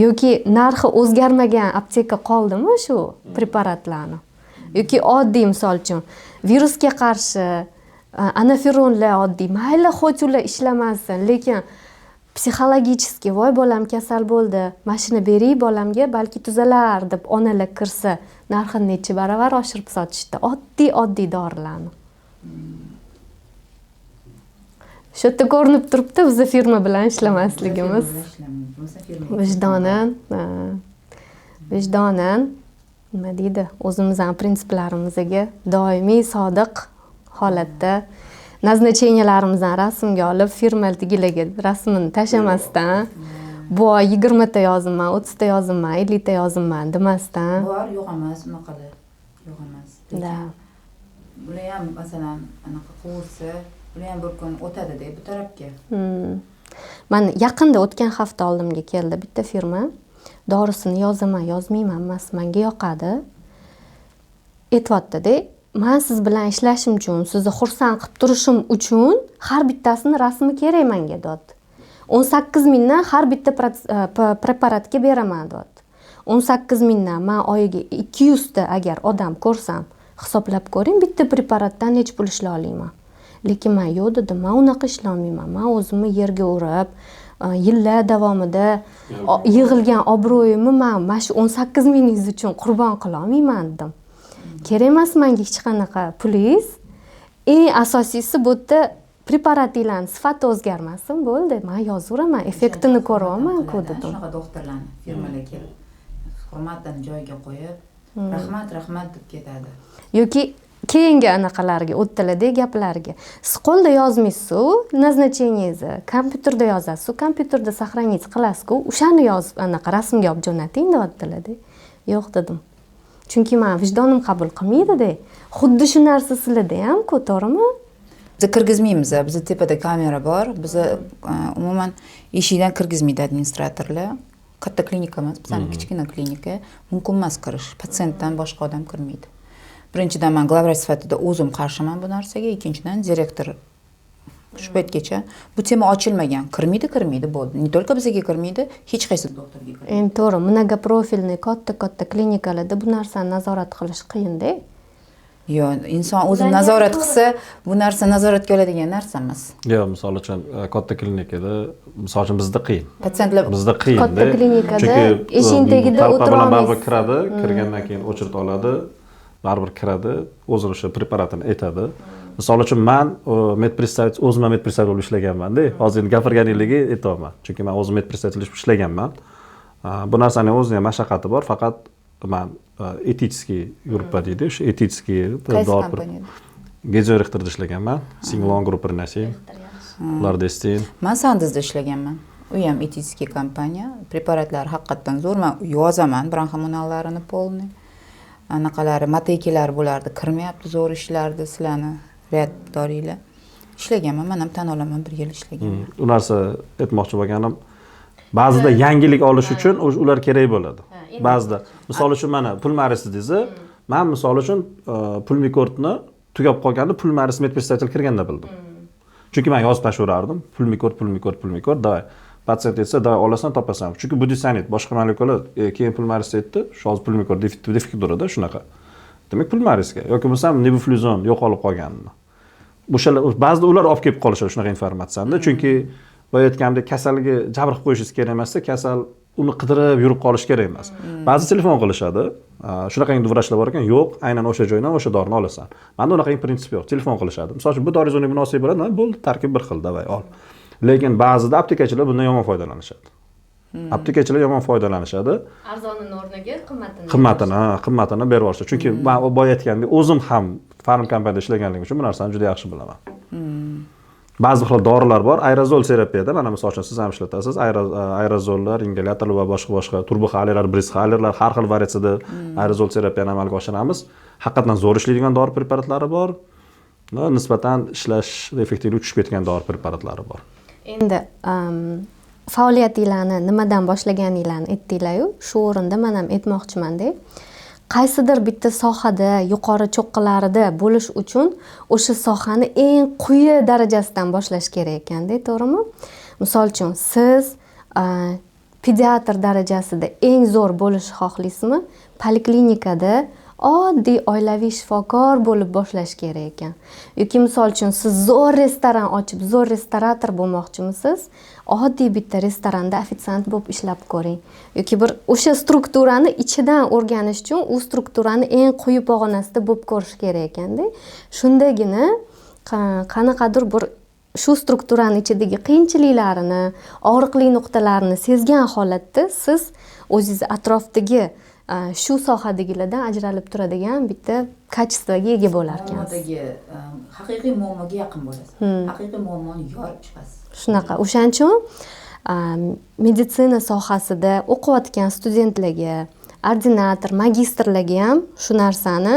Yoki narxi o'zgarmagan apteka qoldimi shu preparatlarni? Yoki oddiy misol uchun virusga qarshi anafironlar oddiy, mayli xo'j ular ishlamasin, lekin psixologicheski voy bolam kasal bo'ldi, mashina bering bolamga, balki tuzalar deb onalar kirsa, narxini necha baravar oshirib sotishdi. Oddiy dorilarni. Shu yerda ko'rinib turibdi biz firma bilan ishlamasligimiz. Vijdonan, nima deydi, o'zimizning prinsiplarimizga doimiy sodiq holatda назначениялаrimizdan rasmga olib, firmaligilarga rasmini tashamasdan, bu 20 ta yozimman, 30 ta yozimman, 50 ta yozimman demasdan. Bor, yo'q emas, bunaqalar. Yo'q emas. Da. Bular ham masalan, anaqa qursa, bular ham bir kun o'tadi-da bu tarafga. Men yaqinda o'tgan hafta oldimga keldi bitta firma. Dorisini yozaman, yozmayman, emas, menga yoqadi. Aytibdi-da, men siz bilan ishlashim uchun, sizni xursand qilib turishim uchun har bittasini rasmi kerak menga dedi. 18 mingdan har bitta preparatga beraman dedi. 18 mingdan men oyiga 200 ta agar odam ko'rsam, hisoblab ko'ring, bitta preparatdan nech pul ishla olayman. Lekin men yo'q dedim, men unaqa ishla olmayman. Men o'zimni yerga urib, yillar davomida yig'ilgan obro'yimni men shu 18 mingingiz uchun qurbon qila olmayman dedim. Kerak emas menga hech qanaqa pulingiz. Eng asosiysi bu yerda preparatinglarning sifati o'zgarmasin, bo'ldi. Men yozaveraman, effektini ko'raman-ku dedim. Shunaqa doktorlarni firmalar kelib, hurmatdan joyiga qo'yib, rahmat deb ketadi. Yoki keyingi anaqalarga o'tdilarda gaplarga siz qo'lda yozmaysiz-ku назначениеңizni kompyuterda yozasiz kompyuterda сохранить qilasiz-ku o'shani yozib anaqa rasmga olib jo'nating deyaptilarda yo'q dedim chunki men vijdonim qabul qilmaydida xuddi shu narsa sizlarda ham-ku to'g'rimi Biz kirgizmaymiz, bizda tepada kamera bor, biz umuman eshikdan kirgizmaydi administratorlar. Katta klinika emas, bizning kichkina klinika, mumkin emas kirish. Patsientdan boshqa odam kirmaydi. Birinchidan men glavvrach sifatida o'zim qarshiman bu narsaga, ikkinchidan direktor shu paytgacha bu tema ochilmagan. Kirmaydi bo'ldi. Ne только bizga kirmaydi, hech qaysi doktorga kirmaydi. Endi to'g'ri, mnogoprofilniy katta klinikalarda bu narsani nazorat qilish qiyin-da. Yo'q, inson o'zi nazorat qilsa, bu narsa nazoratga oladigan narsa emas. Yo'q, misol uchun katta klinikada, misol uchun bizda qiyin. Patsientlar Bizda qiyin. Katta klinikada eshik tagida o'tira olmaysiz. Baribir kiradi, kirgandan keyin o'chirib oladi, baribir kiradi, o'zi o'sha preparatini aytadi. Misol uchun men medprestavитель, o'zim medprestavитель bo'lib ishlaganman-da. Hozir endi gapirganingizni aytayapman. Chunki men o'zim medprestavитель bo'lib ishlaganman. Bu narsaning o'zining ham mashaqqati bor, faqat men etikskiy gruppa deydi, o'sha etikskiy Gezorexterda ishlaganman. Singlon gruppa nasi. Ularda ishladim. Men Sandizda ishlaganman. U ham etikskiy kompaniya. Preparatlar haqiqatan zo'r. Men yozaman bronxomonallarini polni. Anaqalari, mateykilar bo'lardi, kirmayapti, zo'r ishlardi sizlarni rad doriylar. Ishlaganman, men ham tan olaman, 1 yil ishlaganman. U narsa aytmoqchi bo'lganim, ba'zida yangilik olish uchun ular kerak bo'ladi. Ba'zida, misol uchun mana pulmaris dedingiz, men misol uchun pulmikortni tugab qolganda pulmaris medprestavитель kirganda bildim. Chunki men yozib tashlaverardim, pulmikort, davay. Patsient aytsa, davay olasan, topasan. Chunki bu disanit, boshqa molekula keyin pulmaris aytdi, shu hozir pulmikort defiturada shunaqa. Demak, pulmarisga yoki bo'lsam nebufluzon yo'qolib qolganini. O'shalar ba'zida ular olib kelib qolishadi shunaqa informatsiyani, chunki boya aytgandek kasalga jabr qilib qo'yishingiz kerak emas, kasal uni qidirib yurib qolish kerak emas. Ba'zi telefon qilishadi. Shunaqangi vrachlar bor ekan, yo'q, aynan o'sha joydan o'sha dorini olasan. Menda unaqa prinsip yo'q. Telefon qilishadi. Masalan, bu dorizonga munosib bo'ladi, bo'ldi, tarkib bir xil, davay ol. Lekin ba'zida aptekachilar bundan yomon foydalanishadi. Aptekachilar yomon foydalanishadi. Arzonini o'rniga qimmatini berib yuborishadi. Chunki men boya aytgandek, o'zim ham farm kompaniyada ishlaganligim uchun bu narsani juda yaxshi bilaman. Ba'zi xil dorilar bor, aerozol terapiyada, mana misol uchun siz ham ishlatasiz, aerozollar, ingalyatorlar va boshqa turboxalerlar, brizxalerlar, har xil variatsiyada aerozol terapiyani amalga oshiramiz. Haqiqatan zo'r ishlaydigan dori preparatlari bor. Nisbatan ishlash effektivligi tushib ketgan dori preparatlari bor. Endi faoliyatinglarni nimadan boshlaganinglarni aytdinglar-ku, shu o'rinda men ham aytmoqchiman-da. Qaysidir bitta sohada yuqori cho'qqilarida bo'lish uchun o'sha sohani eng quyi darajasidan boshlash kerak ekan-da, to'g'rimi? Misol uchun siz pediatr darajasida eng zo'r bo'lishni xohlaysizmi? Poliklinikada oddiy oilaviy shifokor bo'lib boshlash kerak ekan. Yoki misol uchun siz zo'r restoran ochib, zo'r restorator bo'lmoqchimisiz? Oddiy bitta restoranda ofitsiant bo'lib ishlab ko'ring. Yoki bir o'sha strukturani ichidan o'rganish uchun u strukturani eng quyi pog'onasida bo'lib ko'rish kerak ekanda. Shundagina qanaqadir bir shu strukturani ichidagi qiyinchiliklarini, og'riqli nuqtalarini sezgan holatda siz o'zingiz atrofdagi shu sohadagilardan ajralib turadigan bitta kачествоga ega bo'lar ekansiz. Haqiqiy muammoga yaqin bo'lasiz. Haqiqiy muammoni yorib chiqasiz. Shunaqa. O'shaning uchun meditsina sohasida o'qiyotgan studentlarga, ordinator, magistrlarga ham shu narsani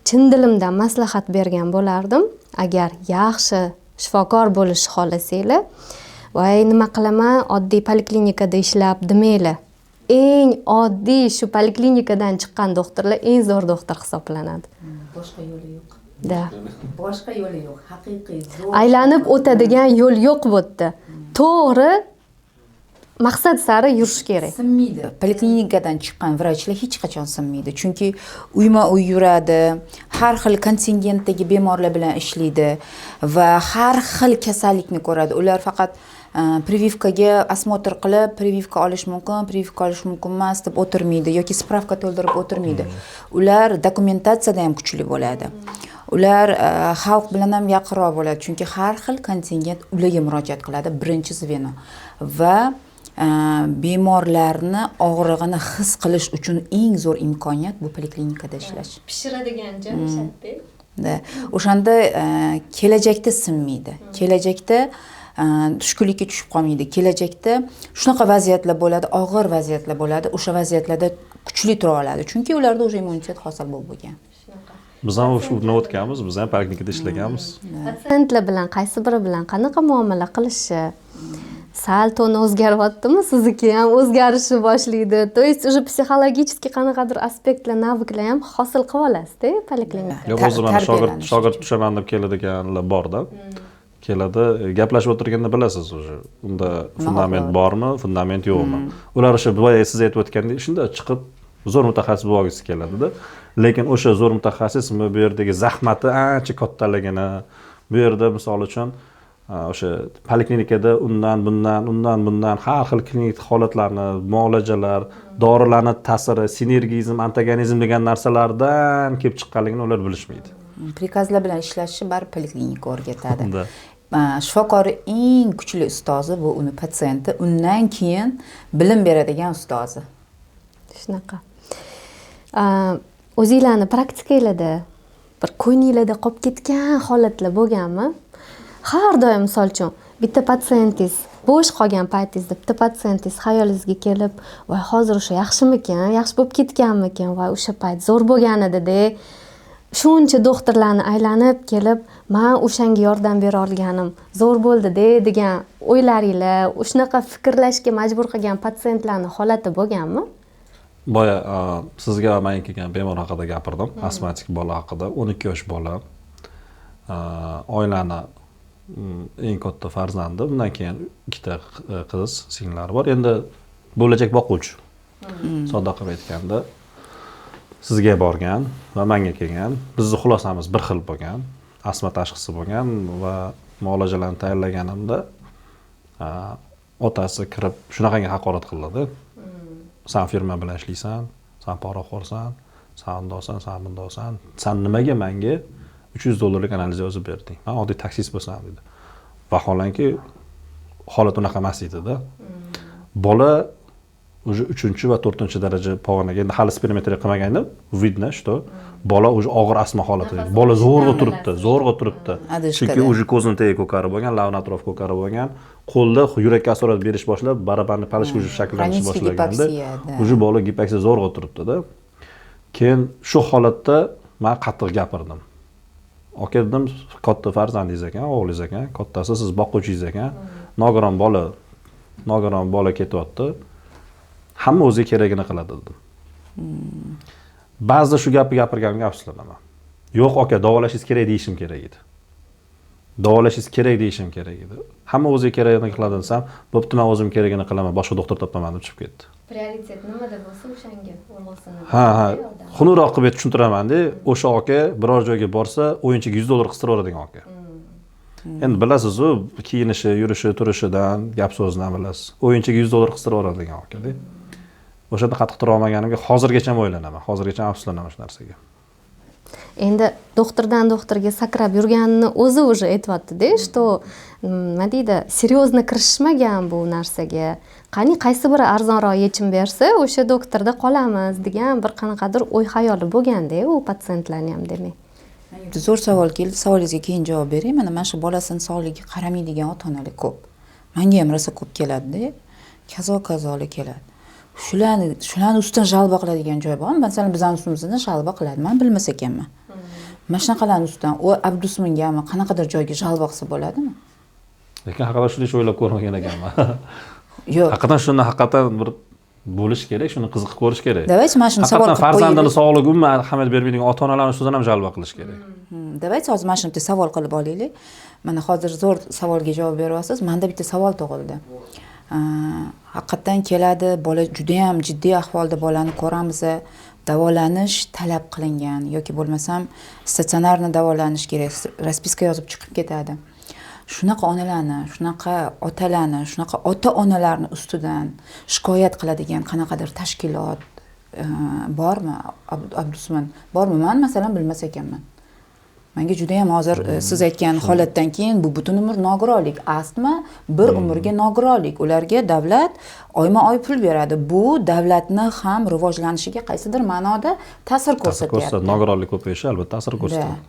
chin dilimdan maslahat bergan bo'lardim. Agar yaxshi shifokor bo'lishni xohlasanglar, voy nima qilaman, oddiy poliklinikada ishlab demanglar. Eng oddiy shu poliklinikadan chiqqan doktorlar eng zo'r doktor hisoblanadi. Boshqa yo'li yo'q. Da. Boshqa yo'li yo'q. Haqiqiy zo'r. Aylanib o'tadigan yo'l yo'q bu yerda. To'g'ri maqsad sari yurish kerak. Sinmaydi. Poliklinikadan chiqqan vrachlar hech qachon sinmaydi. Chunki uyma-uy yuradi, har xil kontingentdagi bemorlar bilan ishlaydi va har xil kasallikni ko'radi. Ular faqat privivkaga osmotr qilib, privivka olish mumkin emas deb o'tirmaydi yoki spravka to'ldirib o'tirmaydi. Ular dokumentatsiyada ham kuchli bo'ladi. Ular xalq bilan ham yaqinroq bo'ladi, chunki har xil kontingent ularga murojaat qiladi, birinchi zveno. Va bemorlarni og'rig'ini his qilish uchun eng zo'r imkoniyat bu poliklinikada ishlash. Pishiradigan joy ishlatdi. O'shanda kelajakda sinmaydi. Kelajakda tushkunlikka tushib qolmaydi. Kelajakda shunaqa vaziyatlar bo'ladi, og'ir vaziyatlar bo'ladi. O'sha vaziyatlarda kuchli tura oladi. Chunki ularda o'sha immunitet hosil bo'lib bo'lgan. Biz ham shu yerdan o'tganmiz, biz ham poliklinikada ishlaganmiz. Patsientlar bilan qaysi biri bilan qanaqa muomala qilishi, sal toni o'zgaryaptimi, sizniki ham o'zgarishni boshlaydi. То есть уже psixologически qanaqadir aspektlar, naviklar ham hosil qilib olasiz-da poliklinikada. Yo'q, o'zi mana shogird tushaman deb keladiganlar bor-da. Keladi, gaplashib o'tirganda bilasiz уже. Unda fundament bormi, fundament yo'qmi. Ular o'sha boya siz aytib o'tgandek, shunda chiqib zo'r mutaxassis bo'lgisi keladi-da. Lekin o'sha zo'r mutaxassis bu yerdagi zahmati ancha kattaligini, bu yerda misol uchun o'sha poliklinikada undan bundan har xil klinik holatlarni, muolajalar, dorilarning ta'siri, sinergizm, antagonizm degan narsalardan kelib chiqqanligini ular bilishmaydi. Prikazlar bilan ishlashni bari poliklinika o'rgatadi. Shifokori eng kuchli ustozi bu uni patsienti, undan keyin bilim beradigan ustozi. Shunaqa. O'zingizlarning praktikangizda bir ko'nglingizda qolib ketgan holatlar bo'lganmi? Har doim misol uchun bitta patsientingiz bo'sh qolgan paytingizda bitta patsientingiz xayolingizga kelib, voy hozir o'sha yaxshimikan, yaxshi bo'lib ketganmikan, voy o'sha payt zo'r bo'lgan edi-da. Shuncha doktorlarni aylanib kelib, men o'shanga yordam bera olganim zo'r bo'ldi-da degan o'ylaringlar, shunaqa fikrlashga majbur qilgan patsientlarning holati bo'lganmi? Boya sizga men kelgan bemor haqida gapirdim, astmatik bola haqida, 12 yosh bola. Oilani eng katta farzandi, undan keyin ikkita qiz, singlari bor. Endi bo'lajak boquvchi. Sodda qilib aytganda, sizga borgan va menga kelgan. Bizning xulosamiz bir xil bo'lgan. Astma tashxisi bo'lgan va muolajalarni tayyorlaganimda otasi kirib shunaqangi haqorat qildi. Sen firma bilan ishlaysan, sen poraxo'rsan, sen undosan, sen bundosan. Sen nimaga menga $300 analiz yozib berding? Men oddiy taksist bo'lsam dedi. Vaholanki holat unaqa emas edi-da. Bola уже 3 va 4 daraja pog'onaga endi hali spirometriya qilmaganda vidno, что bola уже og'ir astma holatida. Bola zo'rg'a turibdi. Chunki уже ko'zning tagi ko'karib bo'lgan, lavn atrof ko'karib bo'lgan, qo'lda yurakka asorat berish boshlab, barabarni palish уже shakllanish boshlaganda, уже bola gipoksiya zo'rg'a turibdi-da. Keyin shu holatda men qattiq gapirdim. Aka dedim, katta farzandingiz ekan, o'g'lingiz ekan, kattasi siz boquvchingiz ekan, nogiron bola ketyapti. Hamma o'ziga keragini qiladi dedim. Ba'zida shu gapni gapirganimga afsuslanaman. Yo'q aka, davolashingiz kerak deyishim kerak edi. Hamma o'ziga keragini qiladi desam, bo'pti, men o'zim keragini qilaman, boshqa doktor topaman deb chiqib ketdi. Prioritet nimada bo'lsa o'shanga urg'usini. Ha, xunukroq qilib tushuntiraman-da, o'sha aka biror joyga borsa, o'yinchiga $100 qistirib yuboradigan aka. Endi bilasiz-ku, kiyinishi, yurishi, turishidan, gap so'zidan bilasiz. O'yinchiga $100 qistirib yuboradigan aka-da. O'shada qattiq tura olmaganimga hozirgacha o'ylanaman. Hozirgacha afsuslanaman shu narsaga. Endi doktordan doktorga sakrab yurganini o'zi уже aytibdi-da, что nima deydi, seriozno kirishmagan bu narsaga. Qani qaysi biri arzonroq yechim bersa, o'sha doktorda qolamiz degan bir qanaqadir o'y xayoli bo'lganda, u patsientlarni ham demak. Zo'r savol keldi. Savolingizga keyin javob beray. Mana shu bolasini sog'ligiga qaramaydigan ota-onalar ko'p. Menga ham rosa ko'p keladi-da. Kazo-kazolar keladi. Shularni ustidan jalba qiladigan joy bor. Masalan, bizning ustimizdan jalba qiladi. Men bilmas ekanman. Mana shunaqalarning ustidan u Abdusmingami qanaqadir joyga jalba qilsa bo'ladimi? Lekin haqida shuni o'ylab ko'rmagan ekanman. Yo'q. Haqiqatan bir bo'lish kerak, shuni qiziqib ko'rish kerak. Давайте mana shuni savol qilib qo'yaylik. Farzandini sog'ligi umuman ahamiyat bermaydigan ota-onalarning ustidan ham jalba qilish kerak. Давайте hozir mana shuni savol qilib olaylik. Mana hozir zo'r savolga javob beryapsiz. Menda bitta savol tug'ildi. Haqiqatan keladi, bola juda ham jiddiy ahvolda bolani ko'ramiz, davolanish talab qilingan yoki bo'lmasam statsionarni davolanish kerak, raspiska yozib chiqib ketadi. Shunaqa onalarni, shunaqa otalarni, shunaqa ota-onalarni ustidan shikoyat qiladigan qanaqadir tashkilot bormi? Abdusman, bormi? Men masalan bilmas ekanman. Menga juda ham hozir siz aytgan holatdan keyin bu butun umr nogironlik, astma bir umrga nogironlik. Ularga davlat oyma-oy pul beradi. Bu davlatni ham rivojlanishiga qaysidir ma'noda ta'sir ko'rsatyapti. Nogironlik ko'payishi albatta ta'sir ko'rsatadi.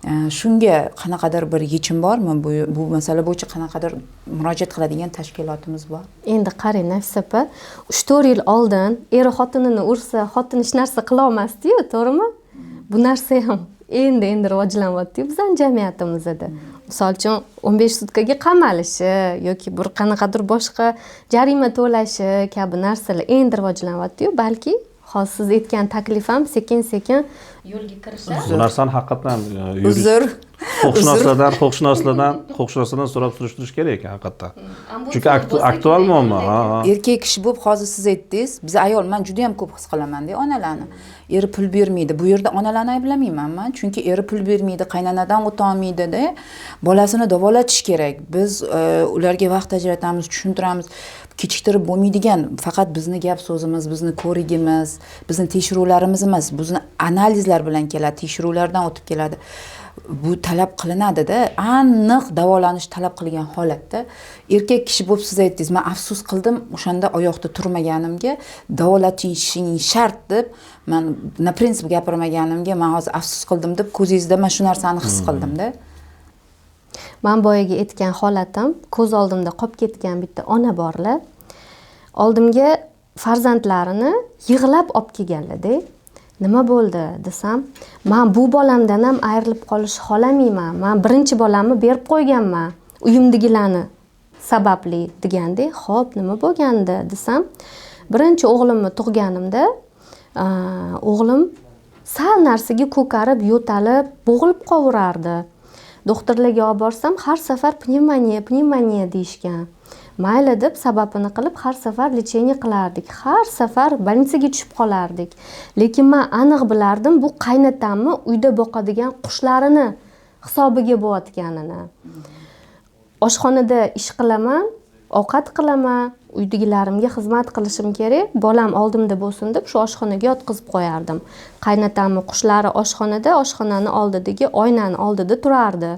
Shunga qanaqadir bir yechim bormi? Bu masala bo'yicha qanaqadir murojaat qiladigan tashkilotimiz bor? Endi qarang Nafisa opa, 3-4 yil oldin eri xotinini ursa, xotin hech narsa qila olmasdi-yu, to'g'rimi? Bu narsa ham endi rivojlanyapti-yu bizning jamiyatimizda. Misol uchun 15 sutkaga qamalishi yoki bir qanaqadir boshqa jarima to'lashi kabi narsalar endi rivojlanyapti-yu, balki hozir siz aytgan taklif ham sekin-sekin yo'lga kirishadi. Bu narsani haqiqatan Uzr. huquqshunoslardan so'rab surishtirish kerak ekan haqiqatan. Chunki aktual muammo. Erkak kishi bo'lib hozir siz aytdingiz, biz ayol, men juda ham ko'p his qilaman-da onalarni. Eri pul bermaydi. Bu yerda onalarni ayblamayman men, chunki eri pul bermaydi, qaynanadan o'ta olmaydi-da. Bolasini davolatish kerak. Biz ularga vaqt ajratamiz, tushuntiramiz. Kechiktirib bo'lmaydigan, faqat bizni gap so'zimiz, bizni ko'rigimiz, bizni tekshiruvlarimiz emas, bizni analizlar bilan keladi, tekshiruvlardan o'tib keladi. Bu talab qilinadi-da, aniq davolanish talab qilgan holatda erkak kishi bo'lib siz aytdingiz, men afsus qildim o'shanda oyoqda turmaganimga, davolatishing shart deb, men na prinsip gapirmaganimga men hozir afsus qildim deb ko'zingizda men shu narsani his qildim-da. Men boyaga aytgan holatim, ko'z oldimda qolib ketgan bitta ona borlar. Oldimga farzandlarini yig'lab olib kelganlar-da. Nima bo'ldi desam, men bu bolamdan ham ayrilib qolishni xohlamayman. Men birinchi bolamni berib qo'yganman, uyimdagilarni sababli deganda, "Xo'p, nima bo'lgandi?" desam, birinchi o'g'limni tug'ganimda, o'g'lim sal narsaga ko'karib, yo'talib, bo'g'ilib qovirardi. Doktorlarga olib borsam, har safar pnevmoniya deyishgan. Mayli deb sababini qilib har safar lecheniya qilardik. Har safar больницаga tushib qolardik. Lekin men aniq bilardim, bu qaynatamni uyda boqadigan qushlarini hisobiga bo'layotganini. Oshxonada ish qilaman, ovqat qilaman, uydagilarimga xizmat qilishim kerak. Bolam oldimda bo'lsin deb shu oshxonaga yotqizib qo'yardim. Qaynatamni qushlari oshxonada, oshxonani oldidagi oynani oldida turardi.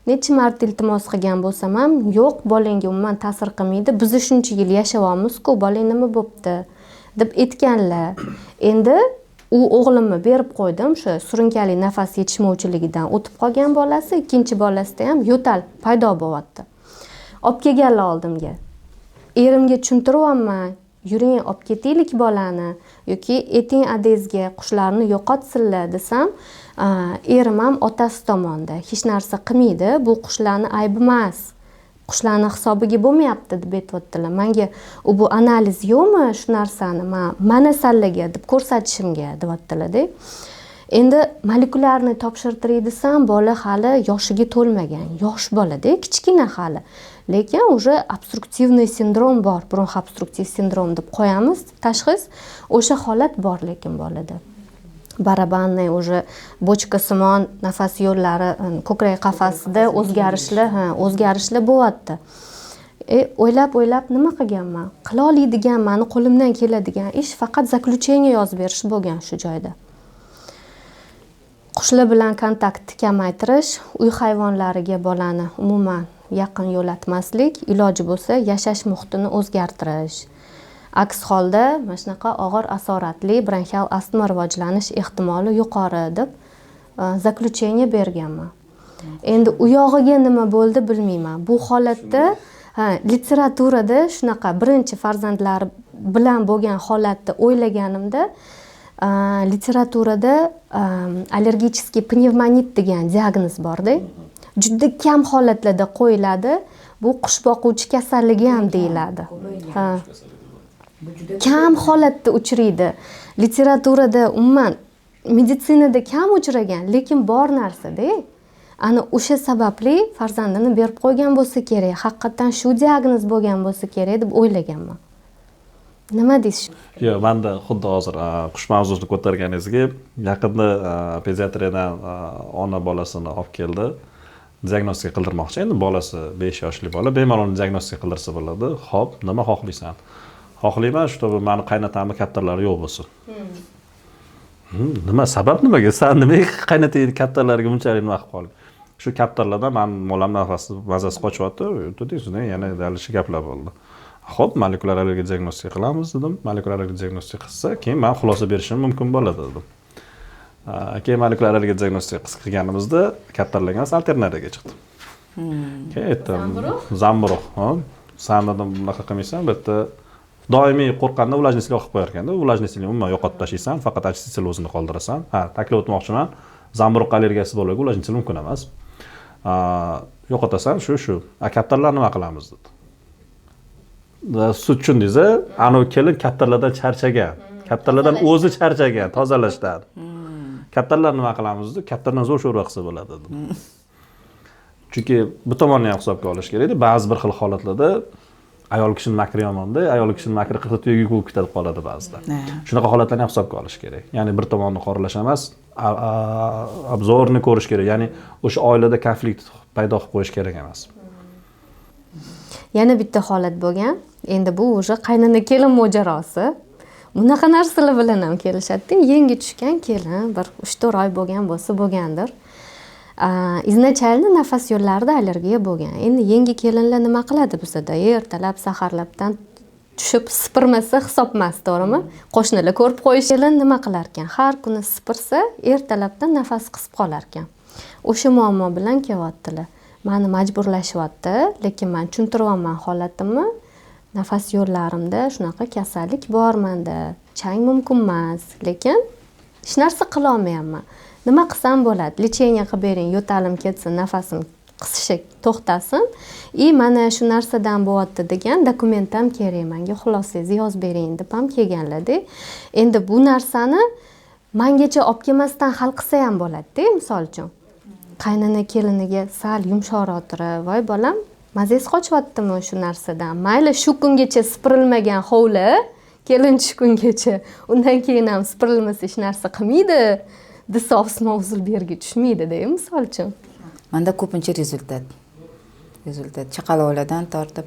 Necha marta iltimos qilgan bo'lsam ham, yo'q, bolangga umuman ta'sir qilmaydi. Biz shuncha yil yashayapmiz-ku, bolang nima bo'pti deb aytganlar. Endi u o'g'limni berib qo'ydim, o'sha surunkali nafas yetishmovchiligidan o'tib qolgan bolasi, ikkinchi bolasida ham yo'tal paydo bo'lyapti. Olib kelganlar oldimga. Erimga tushuntiryapman, yuring olib ketaylik bolani yoki eting adezga qushlarni yo'qotsinlar desam, erim ham otasi tomonda hech narsa qilmaydi, bu qushlarni aybi emas. Qushlarni hisobiga bo'lmayapti deb aytibdilar. Menga bu analiz yo'qmi shu narsani mana sallaga deb ko'rsatishimga deyaptilar-da. Endi molekularni topshirtiray desam, bola hali yoshiga to'lmagan, yosh bola-da, kichkina hali. Lekin уже obstruktivniy sindrom bor, bronxobstruktiv sindrom deb qo'yamiz tashxis. O'sha holat bor lekin bolada. Barabanniy уже bochka simon nafas yo'llari, ko'krak qafasida o'zgarishlar bo'lyapti. O'ylab nima qilganman? Qila oladigan, meni qo'limdan keladigan ish faqat zaключение yozib berish bo'lgan shu joyda. Qushlar bilan kontaktni kamaytirish, uy hayvonlariga bolani umuman yaqin yo'latmaslik, iloji bo'lsa yashash muhitini o'zgartirish. Aks holda mana shunaqa og'ir asoratli bronxial astma rivojlanish ehtimoli yuqori deb zaключение berganman. Endi u yog'iga nima bo'ldi bilmayman. Bu holatda literaturada shunaqa birinchi farzandlari bilan bo'lgan holatda o'ylaganimda, literaturada allergicheskiy pnevmonit degan diagnoz bor-da. Juda kam holatlarda qo'yiladi. Bu qush boquvchi kasalligi ham deyiladi. Kam holatda uchraydi. Literaturada umuman meditsinada kam uchragan, lekin bor narsa-da. Ana o'sha sababli farzandini berib qo'ygan bo'lsa kerak, haqiqatan shu diagnoz bo'lgan bo'lsa kerak deb o'ylaganman. Nima deysiz? Yo'q, menda xuddi hozir qush mavzusini ko'targaningizga yaqinda pediatriyadan ona bolasini olib keldi. Diagnostika qildirmoqchi. Endi bolasi 5 yoshli bola, bemalol diagnostika qildirsa bo'ladi. Xo'p, nima xohlaysan? Xohlayman, чтобы meni qaynatamni kaptarlari yo'q bo'lsin. Nima sabab nimaga? Sen nimaga qaynataydi kaptarlarga bunchalik nima qilib qolding? Shu kaptarlardan men molam nafasi mazasi qochyapti. Dedingiz-da, yana dalishi gaplar bo'ldi. Xo'p, molekulyar allergiya diagnostika qilamiz dedim. Molekulyar allergiya diagnostika qilsa, keyin men xulosa berishim mumkin bo'ladi dedim. Keyin molekulyar diagnostika qilganimizda kattalarga emas alternariyaga chiqdim. Keyin aytdim, zamburug', sandadan bunaqa qilmaysan, bitta doimiy qo'rqqanda влажностьli qilib qo'yar ekanda, влажностьni umuman yo'qotib tashlaysan, faqat очиститель o'zini qoldirasan. Taklif o'tmoqchiman. Zamburug' allergiyasi bo'lgan влажностьli mumkin emas. Yo'qotasan, shu. Kattalar nima qilamiz dedi. Sut tushundingiz, anavi kelin kattalardan charchagan. Kattalardan o'zi charchagan tozalashdan. Kattalar nima qilamiz dedi. Kattalardan zo'r sho'rva qilsa bo'ladi dedim. Chunki bu tomonni ham hisobga olish kerak-da. Ba'zi bir xil holatlarda ayol kishining makri yomonda, ayol kishining makri qilsa tuyaga ko'p ketib qoladi ba'zida. Shunaqa holatlarni ham hisobga olish kerak. Ya'ni bir tomonni qoralash emas, obzorni ko'rish kerak. Ya'ni o'sha oilada konflikt paydo qilib qo'yish kerak emas. Yana bitta holat bo'lgan. Endi bu o'sha qaynona kelin mojarosi. Bunaqa narsalar bilan ham kelishadi. Yangi tushgan kelin bir 3-4 oy bo'lgan bo'lsa bo'lgandir. Izначально nafas yo'llarida allergiya bo'lgan. Endi yangi kelinlar nima qiladi bizda? Ertalab saharlabdan tushib sipirmasa hisob emas, to'g'rimi? Qo'shnilar ko'rib qo'yish kelin nima qilar ekan? Har kuni sipirsa, ertalabdan nafas qisib qolar ekan. O'sha muammo bilan kelyaptilar. Meni majburlashyapti, lekin men tushuntiryapman holatimni. Nafas yo'llarimda shunaqa kasallik bor menda. Chang mumkin emas, lekin hech narsa qila olmayapman. Nima qilsam bo'ladi? Lecheniya qilib bering, yo'talim ketsin, nafasim qisishi to'xtasin. Mana shu narsadan bo'lyapti degan dokument ham kerak menga. Xulosangizni yozib bering deb ham kelganlar-da. Endi bu narsani mengacha olib kelmasdan hal qilsa ham bo'ladi-da, misol uchun. Qaynona keliniga sal yumshoqroq turib, voy bolam, mazangiz qochyaptimi shu narsadan? Mayli shu kungacha sipirilmagan hovli, kelin tushgungacha, undan keyin ham sipirilmasa hech narsa qilmaydi. Desa osmon uzilib yerga tushmaydi-da, misol uchun. Menda ko'pincha rezultat. Chaqaloqlardan tortib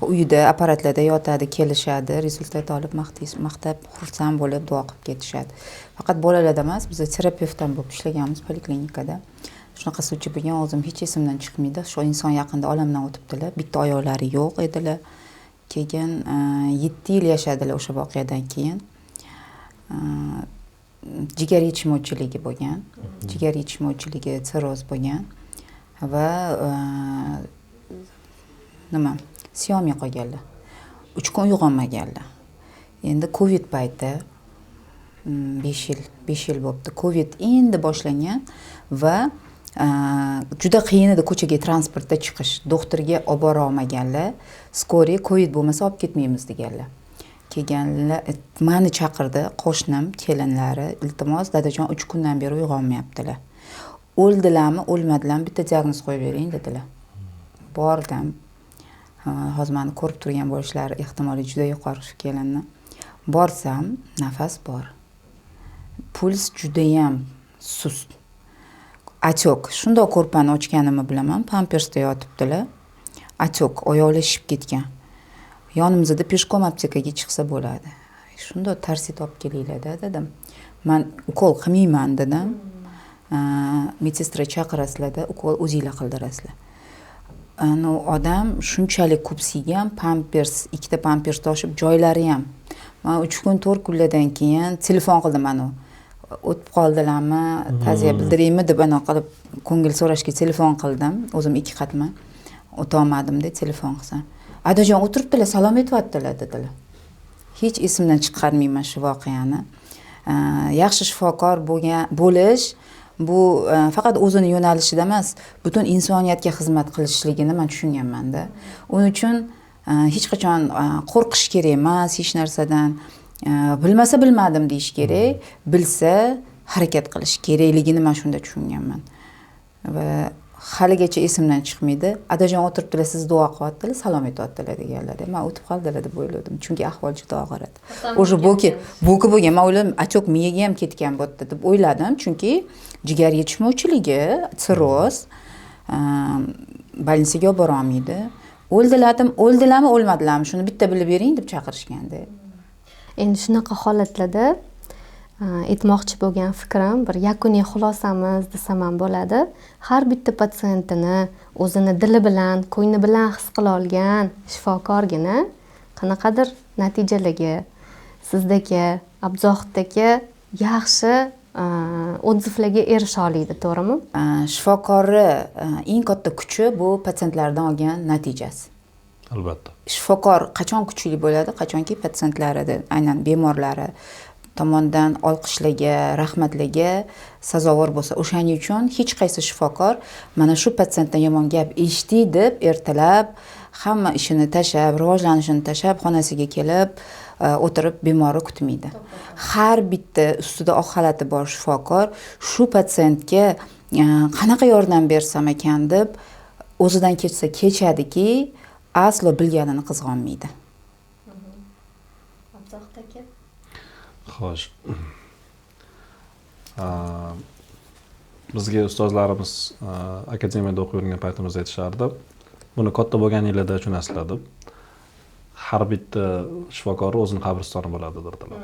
uyida apparatlarda yotadi, kelishadi, rezultat olib maqtab, xursand bo'lib duo qilib ketishadi. Faqat bolalarda emas, biz terapevt ham bo'lib ishlaganmiz poliklinikada. Shunaqa suvchi bo'lgan, o'zim hech esimdan chiqmaydi. Shu inson yaqinda olamdan o'tibdilar. Bitta oyoqlari yo'q edilar. Keyin 7 yil yashadilar o'sha voqeadan keyin. Jigar yetishmovchiligi bo'lgan. Jigar yetishmovchiligi sirroz bo'lgan va siyomay qolganlar. 3 kun uyg'onmaganlar. Endi Covid payti 5 yil bo'libdi. Covid endi boshlangan va juda qiyin edi ko'chaga transportda chiqish. Doktorga olib bora olmaganlar. Skoriy Covid bo'lmasa olib ketmaymiz deganlar. Kelganlar meni chaqirdi, qo'shnim, kelinlari, iltimos, dadajon 3 kundan beri uyg'onmayaptilar. O'ldilarmi, o'lmadilarmi, bitta diagnoz qo'yib bering dedilar. Bordim. Hozir meni ko'rib turgan bo'lishlari ehtimoli juda yuqori shu kelinni. Borsam, nafas bor. Puls juda ham sust. Achok. Shundoq ko'rpani ochganimni bilaman, pampersda yotibdilar. Achok, oyoqlar shishib ketgan. Yonimizda peshkom aptekaga chiqsa bo'ladi. Shundoq tarsit olib kelinglar-da dedim. Men ukol qilmayman dedim. Medsestra chaqirasizlar-da, ukol o'zingizlar qildirasizlar. Odam shunchalik ko'psigan, pampers, 2 ta pampers toshib joylari ham. Men 3 kun 4 kunlardan keyin telefon qildim mana. O'tib qoldilarmi, ta'ziya bildiraymi deb qilib ko'ngil so'rashga telefon qildim. O'zim 2 qatman. O'tolmadim-da telefon qilsam. Adajon o'tiribdilar, salom aytyaptilar dedilar. Hech esimdan chiqarmayman shu voqeani. Yaxshi shifokor bo'lish bu faqat o'zini yo'nalishida emas, butun insoniyatga xizmat qilishligini men tushunganman-da. Uning uchun hech qachon qo'rqish kerak emas, hech narsadan. Bilmasa bilmadim deyish kerak, bilsa harakat qilish kerakligini men shunda tushunganman. Va haligacha esimdan chiqmaydi. Adajon o'tiribdilar, siz duo qilyaptilar, salom aytyaptilar deganlar. Men o'tib qoldilar deb o'yladim, chunki ahvol juda og'ir edi. O'sha bo'ki bo'lgan, men o'yladim, achok miyaga ham ketgan bo'pti deb o'yladim, chunki jigar yetishmovchiligi, sirroz, больницаga olib bora olmaydi. O'ldilarmi, o'lmadilarmi, shuni bitta bilib bering deb chaqirishganda. Endi shunaqa holatlarda aytmoqchi bo'lgan fikrim, bir yakuniy xulosamiz desam ham bo'ladi. Har bitta patsiyentini o'zini dili bilan, ko'ngli bilan his qila olgan shifokorgina qanaqadir natijalarga, sizdagi, Abzohiddagi yaxshi odzivlarga erisha oladi, to'g'rimi? Shifokorni eng katta kuchi bu patsientlardan olgan natijasi. Albatta. Shifokor qachon kuchli bo'ladi? Qachonki patsientlari, aynan bemorlari tomonidan olqishlaga, rahmatlarga sazovor bo'lsa. O'shaning uchun hech qaysi shifokor mana shu patsientdan yomon gap eshitdi deb ertalab hamma ishini tashlab, rivojlanishini tashlab, xonasiga kelib o'tirib bemorni kutmaydi. Har bitta ustida oq xalati bor shifokor shu patsientga qanaqa yordam bersam ekan deb o'zidan kechsa kechadiki, aslo bilganini qizg'onmaydi. Xo'sh. Bizga ustozlarimiz akademiyada o'qib yurgan paytimizda aytishardi. Buni katta bo'lganinglarda tushunasizlar deb. Har bitta shifokor o'zining qabristoni bo'ladi dedilar.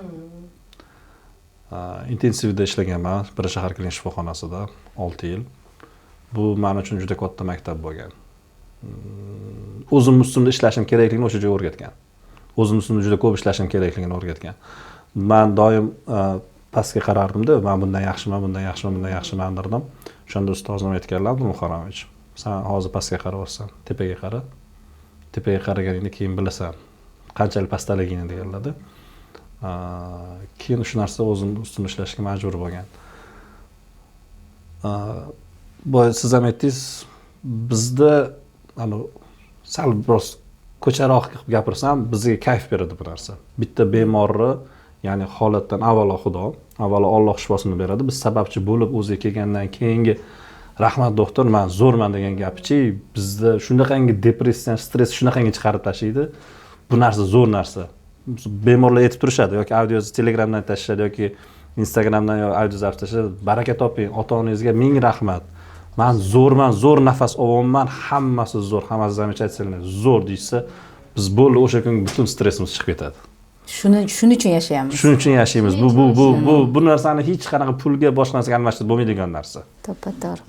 Intensivda ishlaganman bir shahar klinik shifoxonasida 6 yil. Bu men uchun juda katta maktab bo'lgan. O'zim ustimda ishlashim kerakligini o'sha joyga o'rgatgan. O'zim ustimda juda ko'p ishlashim kerakligini o'rgatgan. Men doim pastga qarardim-da, men bundan yaxshiman, bundan yaxshiman, bundan yaxshiman derdim. O'shanda ustozim aytganlar, Muharramovich, sen hozir pastga qarayapsan, tepaga qara. Tepaga qaraganingda keyin bilasan qanchalik pastdaligingni deganlar-da. Keyin shu narsa o'zim ustimda ishlashga majbur bo'lgan. Bu siz ham aytdingiz, bizda sal biroz ko'charoq gapirsam, bizga kayf beradi bu narsa. Bitta bemorni, ya'ni holatdan avvalo Xudo, avvalo Alloh shifosini beradi. Biz sababchi bo'lib o'ziga kelgandan keyingi rahmat doktor, men zo'rman degan gapichi, bizda shunaqangi depressiya, stress shunaqangi chiqarib tashlaydi. Bu narsa zo'r narsa. Bemorlar aytib turishadi yoki audio Telegramdan tashlashadi yoki Instagramdan yoki audio zapis tashlashadi. Baraka toping, ota-onangizga ming rahmat. Men zo'rman, zo'r nafas olyapman, hammasi zo'r, hammasi замечательно, zo'r deysa, biz bo'ldi o'sha kun butun stressimiz chiqib ketadi. Shuning uchun yashaymiz. Shuning uchun yashaymiz. Bu narsani hech qanaqa pulga boshqa narsaga almashtirib bo'lmaydigan narsa. To'g'ri.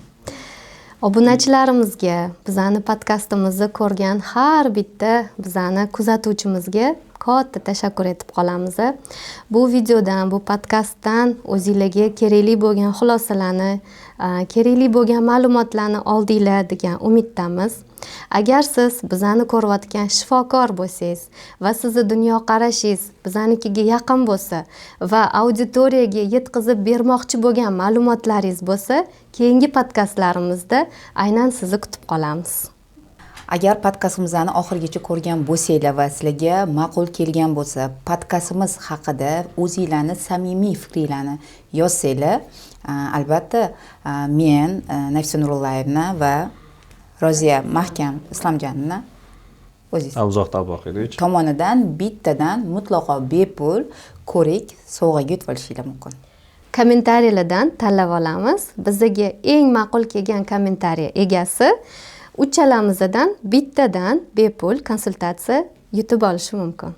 Obunachilarimizga, bizani podkastimizni ko'rgan har bitta bizani kuzatuvchimizga katta tashakkur etib qolamiz. Bu videodan, bu podkastdan o'zingizlarga kerakli bo'lgan xulosalarni, kerakli bo'lgan ma'lumotlarni oldinglar degan umiddamiz. Agar siz bizani ko'rayotgan shifokor bo'lsangiz va sizni dunyoqarashingiz bizanikiga yaqin bo'lsa va auditoriyaga yetkazib bermoqchi bo'lgan ma'lumotlaringiz bo'lsa, keyingi podkastlarimizda aynan sizni kutib qolamiz. Agar podkastimizni oxirigacha ko'rgan bo'lsanglar va sizlarga ma'qul kelgan bo'lsa, podkastimiz haqida o'zingizlarning samimiy fikringizni yozsanglar, albatta men Nafisa Nurullayevna va Roziya Mahkam Islomjonovna o'zingiz Abzoq Tavboqidovich tomonidan bittadan mutlaqo bepul ko'rik sovg'aga yutib olishingiz mumkin. Kommentariyalardan tanlab olamiz. Bizga eng ma'qul kelgan kommentariya egasi uchalamizdan bittadan bepul konsultatsiya yutib olishi mumkin.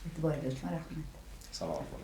E'tiboringiz uchun rahmat. Salom.